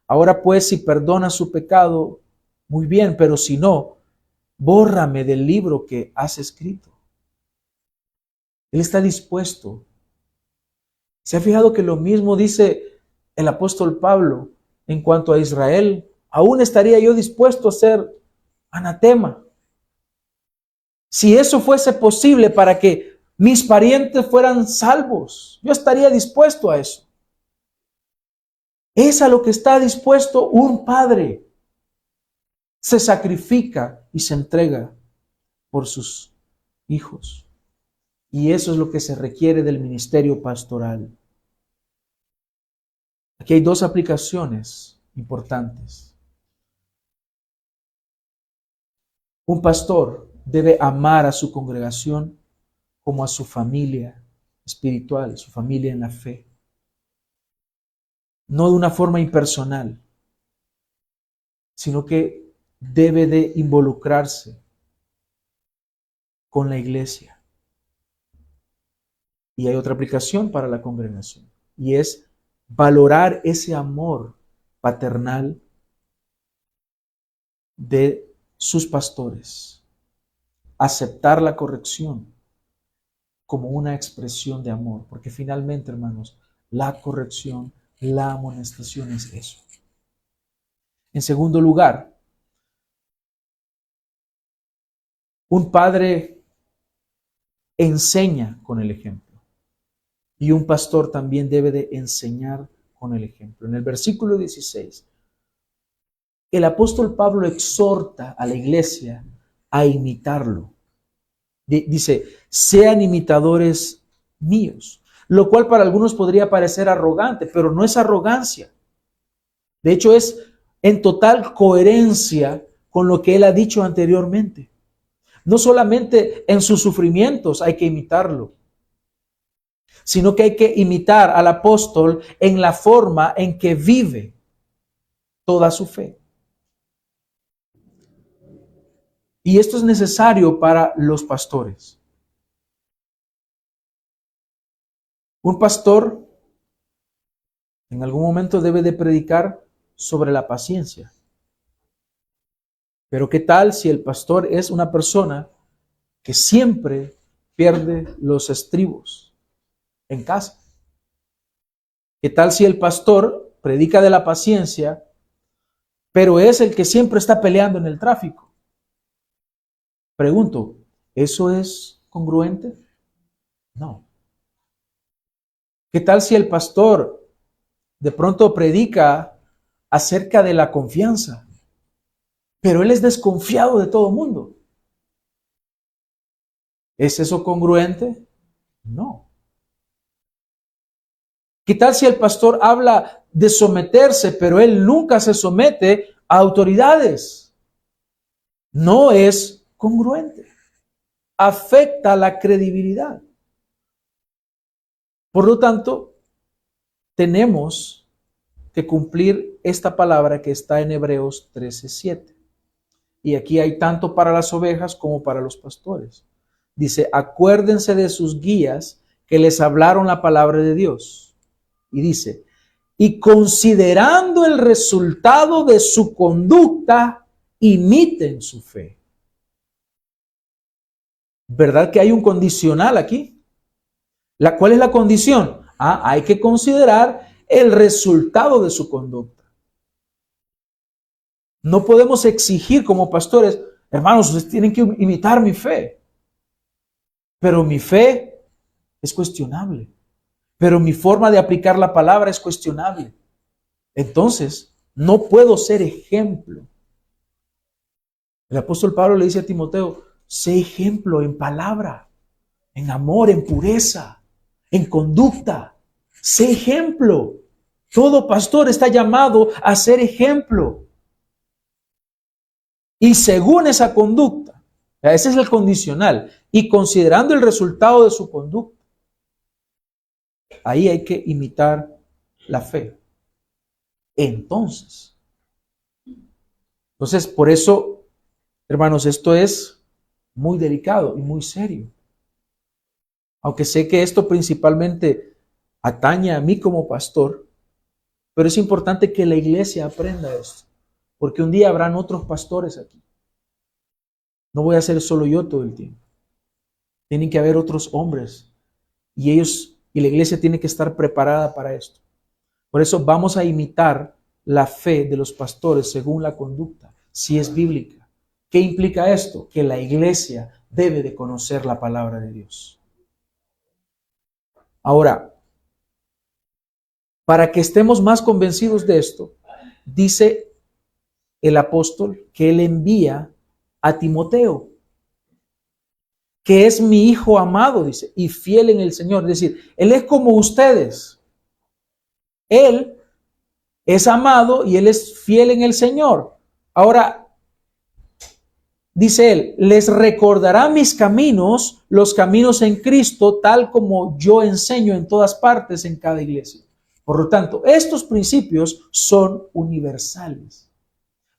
ahora pues, si perdonas su pecado, muy bien, pero si no, bórrame del libro que has escrito. Él está dispuesto. ¿Se ha fijado que lo mismo dice el apóstol Pablo en cuanto a Israel? Aún estaría yo dispuesto a ser anatema. Si eso fuese posible para que mis parientes fueran salvos, yo estaría dispuesto a eso. Es a lo que está dispuesto un padre. Se sacrifica y se entrega por sus hijos. Y eso es lo que se requiere del ministerio pastoral. Aquí hay dos aplicaciones importantes. Un pastor debe amar a su congregación como a su familia espiritual, su familia en la fe. No de una forma impersonal, sino que debe de involucrarse con la iglesia. Y hay otra aplicación para la congregación, y es valorar ese amor paternal de sus pastores, aceptar la corrección como una expresión de amor, porque finalmente, hermanos, la corrección, la amonestación es eso. En segundo lugar, un padre enseña con el ejemplo y un pastor también debe de enseñar con el ejemplo. En el versículo 16, el apóstol Pablo exhorta a la iglesia a imitarlo. Dice, sean imitadores míos, lo cual para algunos podría parecer arrogante, pero no es arrogancia. De hecho, es en total coherencia con lo que él ha dicho anteriormente. No solamente en sus sufrimientos hay que imitarlo, sino que hay que imitar al apóstol en la forma en que vive toda su fe. Y esto es necesario para los pastores. Un pastor en algún momento debe de predicar sobre la paciencia. Pero ¿qué tal si el pastor es una persona que siempre pierde los estribos en casa? ¿Qué tal si el pastor predica de la paciencia, pero es el que siempre está peleando en el tráfico? Pregunto, ¿eso es congruente? No. ¿Qué tal si el pastor de pronto predica acerca de la confianza, pero él es desconfiado de todo mundo? ¿Es eso congruente? No. ¿Qué tal si el pastor habla de someterse, pero él nunca se somete a autoridades? No es congruente. Afecta la credibilidad. Por lo tanto, tenemos que cumplir esta palabra que está en Hebreos 13:7. Y aquí hay tanto para las ovejas como para los pastores. Dice, acuérdense de sus guías que les hablaron la palabra de Dios. Y dice, y considerando el resultado de su conducta, imiten su fe. ¿Verdad que hay un condicional aquí? ¿Cuál es la condición? Hay que considerar el resultado de su conducta. No podemos exigir como pastores, hermanos, ustedes tienen que imitar mi fe. Pero mi fe es cuestionable. Pero mi forma de aplicar la palabra es cuestionable. Entonces, no puedo ser ejemplo. El apóstol Pablo le dice a Timoteo, sé ejemplo en palabra, en amor, en pureza, en conducta. Sé ejemplo. Todo pastor está llamado a ser ejemplo. Y según esa conducta, ese es el condicional, y considerando el resultado de su conducta, ahí hay que imitar la fe. Entonces, por eso, hermanos, esto es muy delicado y muy serio. Aunque sé que esto principalmente atañe a mí como pastor, pero es importante que la iglesia aprenda esto, porque un día habrán otros pastores aquí. No voy a ser solo yo todo el tiempo. Tienen que haber otros hombres y la iglesia tiene que estar preparada para esto. Por eso vamos a imitar la fe de los pastores según la conducta, si es bíblica. ¿Qué implica esto? Que la iglesia debe de conocer la palabra de Dios. Ahora, para que estemos más convencidos de esto, dice el apóstol que él envía a Timoteo, que es mi hijo amado, dice, y fiel en el Señor. Es decir, él es como ustedes. Él es amado y él es fiel en el Señor. Ahora, dice él, les recordará mis caminos, los caminos en Cristo, tal como yo enseño en todas partes, en cada iglesia. Por lo tanto, estos principios son universales.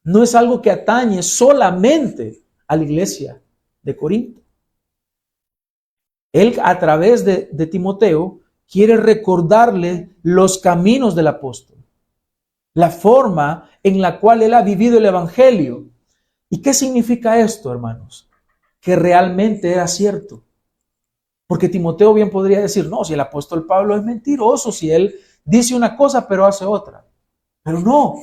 No es algo que atañe solamente a la iglesia de Corinto. Él, a través de Timoteo, quiere recordarle los caminos del apóstol, la forma en la cual él ha vivido el evangelio. ¿Y qué significa esto, hermanos? Que realmente era cierto. Porque Timoteo bien podría decir, no, si el apóstol Pablo es mentiroso, si él dice una cosa pero hace otra. Pero no,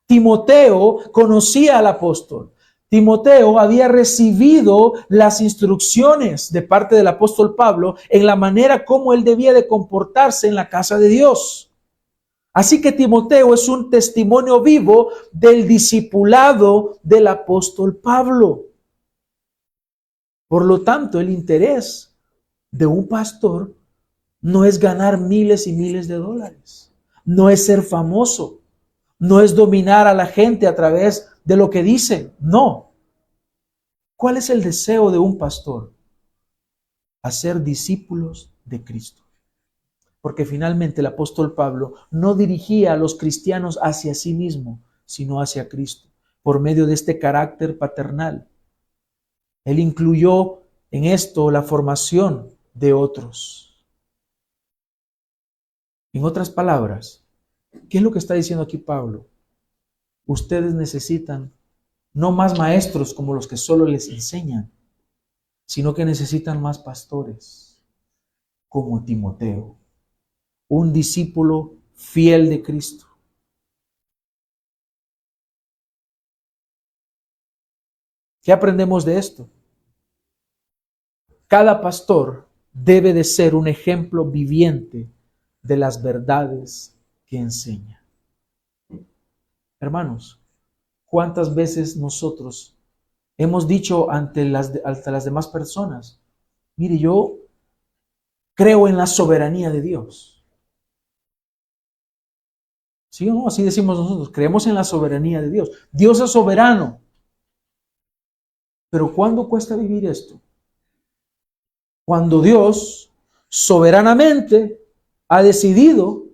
Timoteo conocía al apóstol. Timoteo había recibido las instrucciones de parte del apóstol Pablo en la manera como él debía de comportarse en la casa de Dios. Así que Timoteo es un testimonio vivo del discipulado del apóstol Pablo. Por lo tanto, el interés de un pastor no es ganar miles y miles de dólares, no es ser famoso, no es dominar a la gente a través de lo que dice, no. ¿Cuál es el deseo de un pastor? Hacer discípulos de Cristo. Porque finalmente el apóstol Pablo no dirigía a los cristianos hacia sí mismo, sino hacia Cristo, por medio de este carácter paternal. Él incluyó en esto la formación de otros. En otras palabras, ¿qué es lo que está diciendo aquí Pablo? Ustedes necesitan no más maestros como los que solo les enseñan, sino que necesitan más pastores, como Timoteo, un discípulo fiel de Cristo. ¿Qué aprendemos de esto? Cada pastor debe de ser un ejemplo viviente de las verdades que enseña. Hermanos, ¿cuántas veces nosotros hemos dicho ante las demás personas, mire, yo creo en la soberanía de Dios? ¿Sí o no? Así decimos nosotros, creemos en la soberanía de Dios. Dios es soberano. Pero ¿cuándo cuesta vivir esto? Cuando Dios soberanamente ha decidido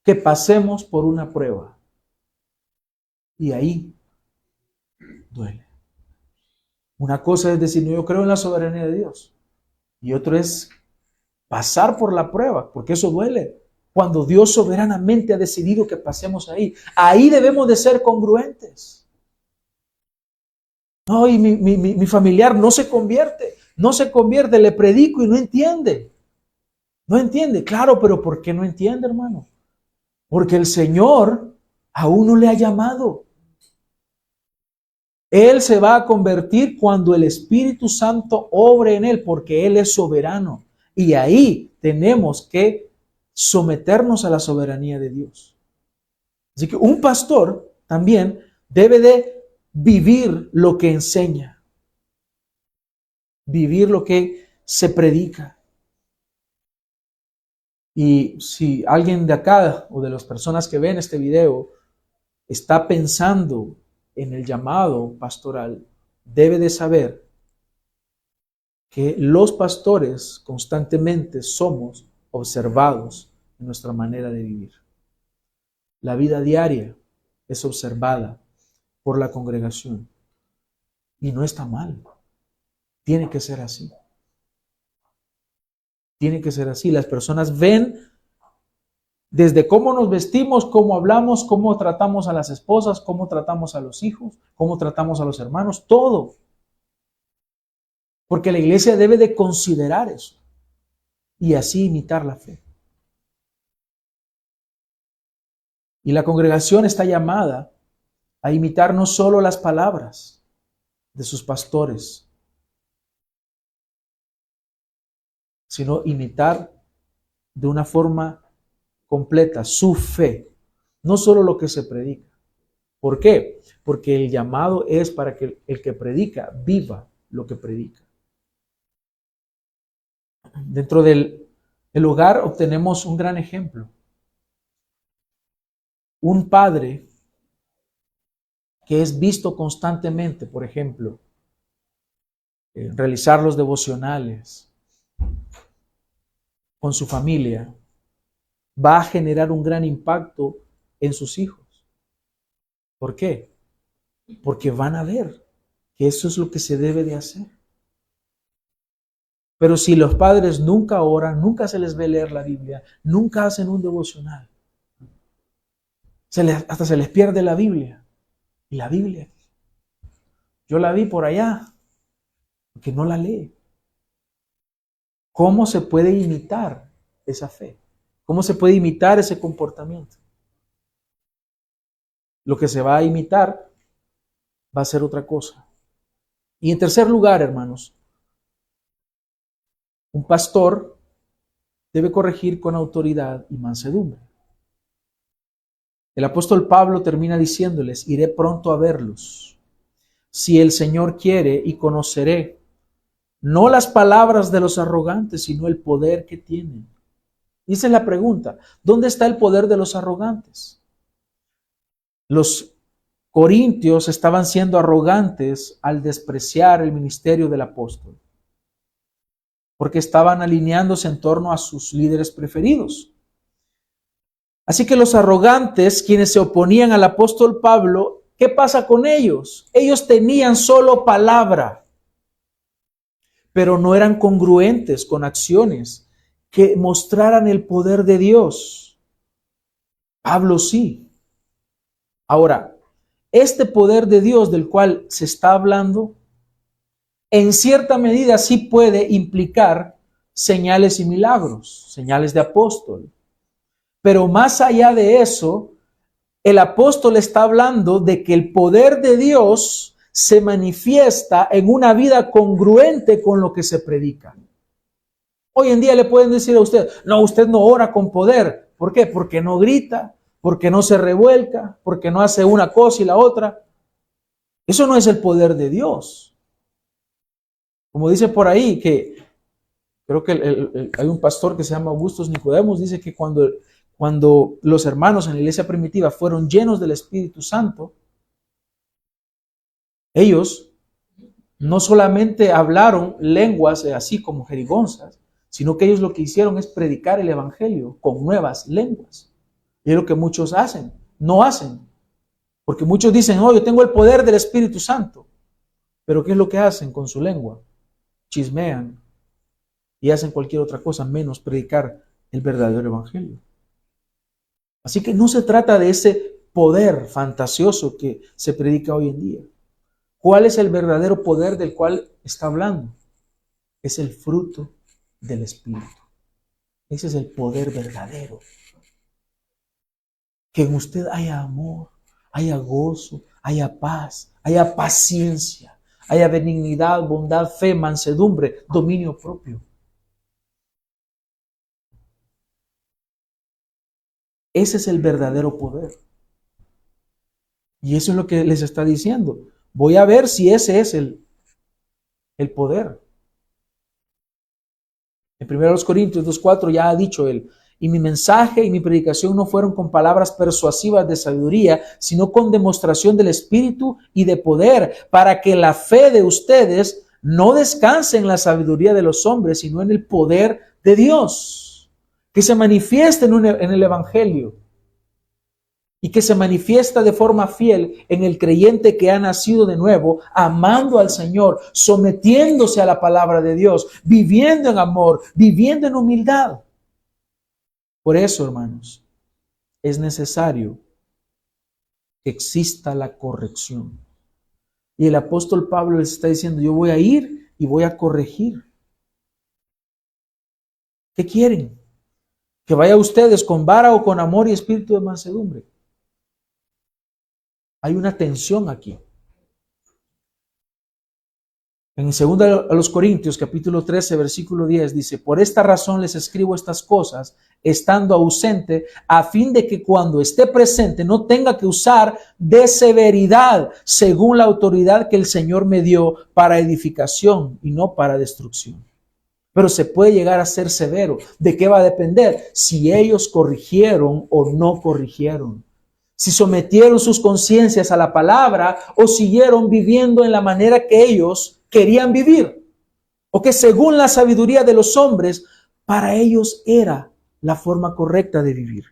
que pasemos por una prueba. Y ahí duele. Una cosa es decir, no, yo creo en la soberanía de Dios. Y otro es pasar por la prueba, porque eso duele. Cuando Dios soberanamente ha decidido que pasemos ahí, ahí debemos de ser congruentes. No, y mi familiar no se convierte, le predico y no entiende. No entiende, claro, pero ¿por qué no entiende, hermano? Porque el Señor aún no le ha llamado. Él se va a convertir cuando el Espíritu Santo obre en él, porque Él es soberano. Y ahí tenemos que someternos a la soberanía de Dios. Así que un pastor también debe de vivir lo que enseña, vivir lo que se predica. Y si alguien de acá o de las personas que ven este video está pensando en el llamado pastoral, debe de saber que los pastores constantemente somos observados en nuestra manera de vivir. La vida diaria es observada por la congregación y no está mal. Tiene que ser así. Tiene que ser así. Las personas ven desde cómo nos vestimos, cómo hablamos, cómo tratamos a las esposas, cómo tratamos a los hijos, cómo tratamos a los hermanos, todo. Porque la iglesia debe de considerar eso y así imitar la fe. Y la congregación está llamada a imitar no solo las palabras de sus pastores, sino imitar de una forma completa su fe, no solo lo que se predica. ¿Por qué? Porque el llamado es para que el que predica viva lo que predica. Dentro del hogar obtenemos un gran ejemplo. Un padre que es visto constantemente, por ejemplo, realizar los devocionales con su familia, va a generar un gran impacto en sus hijos. ¿Por qué? Porque van a ver que eso es lo que se debe de hacer. Pero si los padres nunca oran, nunca se les ve leer la Biblia, nunca hacen un devocional, hasta se les pierde la Biblia. Y la Biblia, yo la vi por allá, porque no la lee. ¿Cómo se puede imitar esa fe? ¿Cómo se puede imitar ese comportamiento? Lo que se va a imitar va a ser otra cosa. Y en tercer lugar, hermanos, un pastor debe corregir con autoridad y mansedumbre. El apóstol Pablo termina diciéndoles, iré pronto a verlos, si el Señor quiere, y conoceré no las palabras de los arrogantes, sino el poder que tienen. Dice la pregunta, ¿dónde está el poder de los arrogantes? Los corintios estaban siendo arrogantes al despreciar el ministerio del apóstol, porque estaban alineándose en torno a sus líderes preferidos. Así que los arrogantes, quienes se oponían al apóstol Pablo, ¿qué pasa con ellos? Ellos tenían solo palabra, pero no eran congruentes con acciones que mostraran el poder de Dios. Pablo sí. Ahora, este poder de Dios del cual se está hablando, en cierta medida sí puede implicar señales y milagros, señales de apóstol. Pero más allá de eso, el apóstol está hablando de que el poder de Dios se manifiesta en una vida congruente con lo que se predica. Hoy en día le pueden decir a usted, no, usted no ora con poder. ¿Por qué? Porque no grita, porque no se revuelca, porque no hace una cosa y la otra. Eso no es el poder de Dios. Como dice por ahí, que creo que hay un pastor que se llama Augusto Nicodemos, dice que cuando los hermanos en la iglesia primitiva fueron llenos del Espíritu Santo, ellos no solamente hablaron lenguas así como jerigonzas, sino que ellos lo que hicieron es predicar el evangelio con nuevas lenguas. Y es lo que muchos hacen, no hacen. Porque muchos dicen, oh, yo tengo el poder del Espíritu Santo. Pero ¿qué es lo que hacen con su lengua? Chismean y hacen cualquier otra cosa menos predicar el verdadero evangelio. Así que no se trata de ese poder fantasioso que se predica hoy en día. ¿Cuál es el verdadero poder del cual está hablando? Es el fruto del Espíritu. Ese es el poder verdadero. Que en usted haya amor, haya gozo, haya paz, haya paciencia, haya benignidad, bondad, fe, mansedumbre, dominio propio. Ese es el verdadero poder. Y eso es lo que les está diciendo. Voy a ver si ese es el poder. En 1 Corintios 2:4 ya ha dicho él, y mi mensaje y mi predicación no fueron con palabras persuasivas de sabiduría, sino con demostración del Espíritu y de poder, para que la fe de ustedes no descanse en la sabiduría de los hombres, sino en el poder de Dios, que se manifieste en el Evangelio y que se manifiesta de forma fiel en el creyente que ha nacido de nuevo, amando al Señor, sometiéndose a la palabra de Dios, viviendo en amor, viviendo en humildad. Por eso, hermanos, es necesario que exista la corrección. Y el apóstol Pablo les está diciendo, yo voy a ir y voy a corregir. ¿Qué quieren? ¿Que vaya ustedes con vara o con amor y espíritu de mansedumbre? Hay una tensión aquí. En 2 a los Corintios, capítulo 13, versículo 10, dice, por esta razón les escribo estas cosas, estando ausente, a fin de que cuando esté presente no tenga que usar de severidad, según la autoridad que el Señor me dio para edificación y no para destrucción. Pero se puede llegar a ser severo. ¿De qué va a depender? Si ellos corrigieron o no corrigieron. Si sometieron sus conciencias a la palabra o siguieron viviendo en la manera que ellos querían vivir, o que según la sabiduría de los hombres, para ellos era la forma correcta de vivir.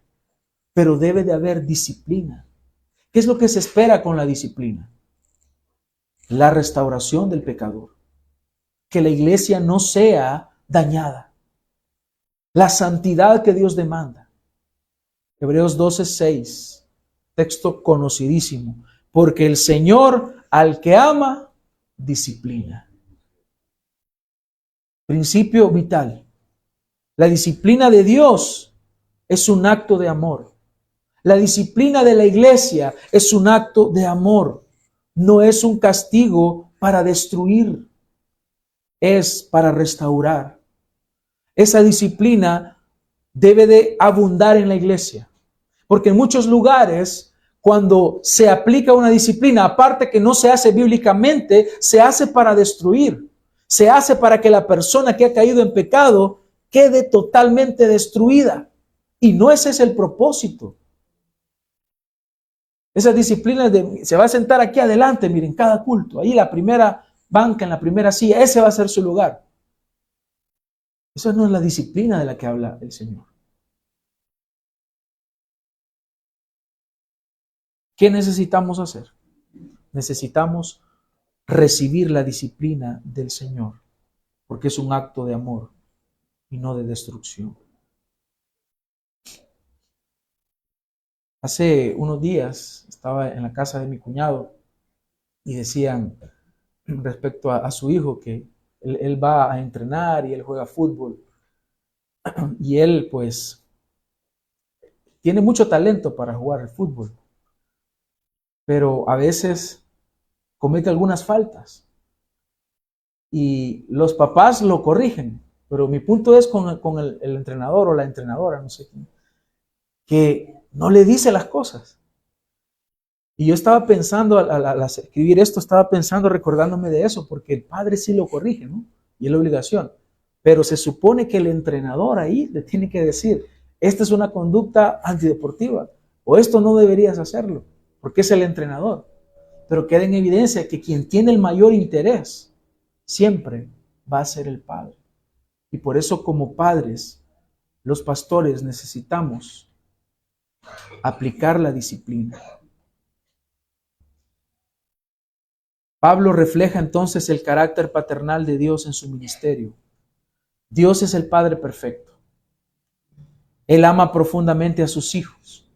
Pero debe de haber disciplina. ¿Qué es lo que se espera con la disciplina? La restauración del pecador. Que la iglesia no sea dañada. La santidad que Dios demanda. Hebreos 12:6, texto conocidísimo. Porque el Señor al que ama, disciplina. Principio vital. La disciplina de Dios es un acto de amor. La disciplina de la iglesia es un acto de amor. No es un castigo para destruir, es para restaurar. Esa disciplina debe de abundar en la iglesia, porque en muchos lugares, cuando se aplica una disciplina, aparte que no se hace bíblicamente, se hace para destruir, se hace para que la persona que ha caído en pecado quede totalmente destruida, y no ese es el propósito. Esa disciplina se va a sentar aquí adelante, miren, cada culto, ahí la primera banca, en la primera silla, ese va a ser su lugar. Esa no es la disciplina de la que habla el Señor. ¿Qué necesitamos hacer? Necesitamos recibir la disciplina del Señor, porque es un acto de amor y no de destrucción. Hace unos días estaba en la casa de mi cuñado y decían respecto a su hijo que él va a entrenar y él juega fútbol y él pues tiene mucho talento para jugar el fútbol, pero a veces comete algunas faltas y los papás lo corrigen, pero mi punto es con el entrenador o la entrenadora, no sé quién, que no le dice las cosas. Y yo estaba pensando, al escribir esto, estaba pensando, recordándome de eso, porque el padre sí lo corrige, ¿no? Y es la obligación. Pero se supone que el entrenador ahí le tiene que decir, esta es una conducta antideportiva, o esto no deberías hacerlo, porque es el entrenador. Pero queda en evidencia que quien tiene el mayor interés siempre va a ser el padre. Y por eso como padres, los pastores necesitamos aplicar la disciplina. Pablo refleja entonces el carácter paternal de Dios en su ministerio. Dios es el Padre perfecto. Él ama profundamente a sus hijos.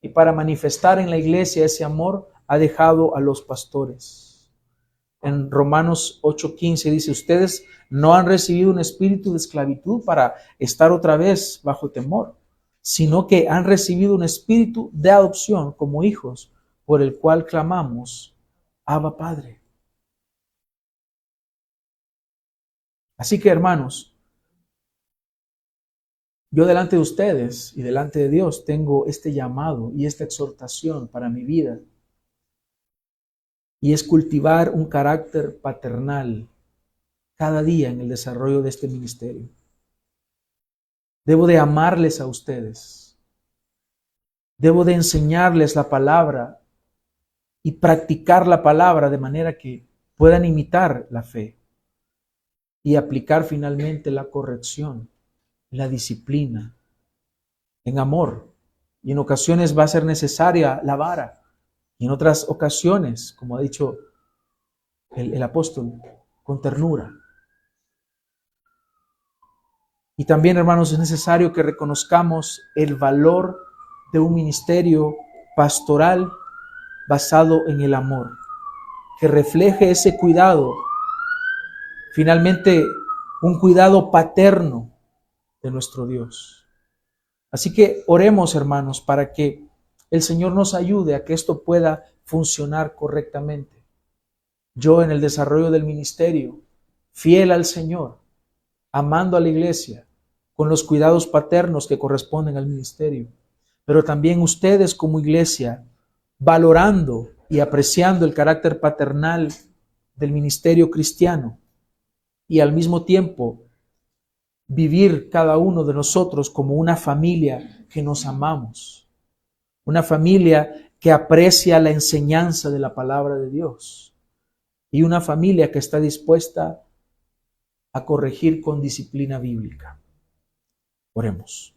Y para manifestar en la iglesia ese amor, ha dejado a los pastores. En Romanos 8:15 dice, ustedes no han recibido un espíritu de esclavitud para estar otra vez bajo temor, sino que han recibido un espíritu de adopción como hijos, por el cual clamamos, Abba Padre. Así que, hermanos, yo delante de ustedes y delante de Dios tengo este llamado y esta exhortación para mi vida, y es cultivar un carácter paternal cada día en el desarrollo de este ministerio. Debo de amarles a ustedes. Debo de enseñarles la palabra y practicar la palabra de manera que puedan imitar la fe y aplicar finalmente la corrección, la disciplina, en amor. Y en ocasiones va a ser necesaria la vara. Y en otras ocasiones, como ha dicho el apóstol, con ternura. Y también, hermanos, es necesario que reconozcamos el valor de un ministerio pastoral basado en el amor, que refleje ese cuidado, finalmente un cuidado paterno de nuestro Dios. Así que oremos, hermanos, para que el Señor nos ayude a que esto pueda funcionar correctamente. Yo en el desarrollo del ministerio, fiel al Señor, amando a la iglesia, con los cuidados paternos que corresponden al ministerio, pero también ustedes como iglesia, valorando y apreciando el carácter paternal del ministerio cristiano y al mismo tiempo vivir cada uno de nosotros como una familia que nos amamos, una familia que aprecia la enseñanza de la palabra de Dios y una familia que está dispuesta a corregir con disciplina bíblica. Oremos.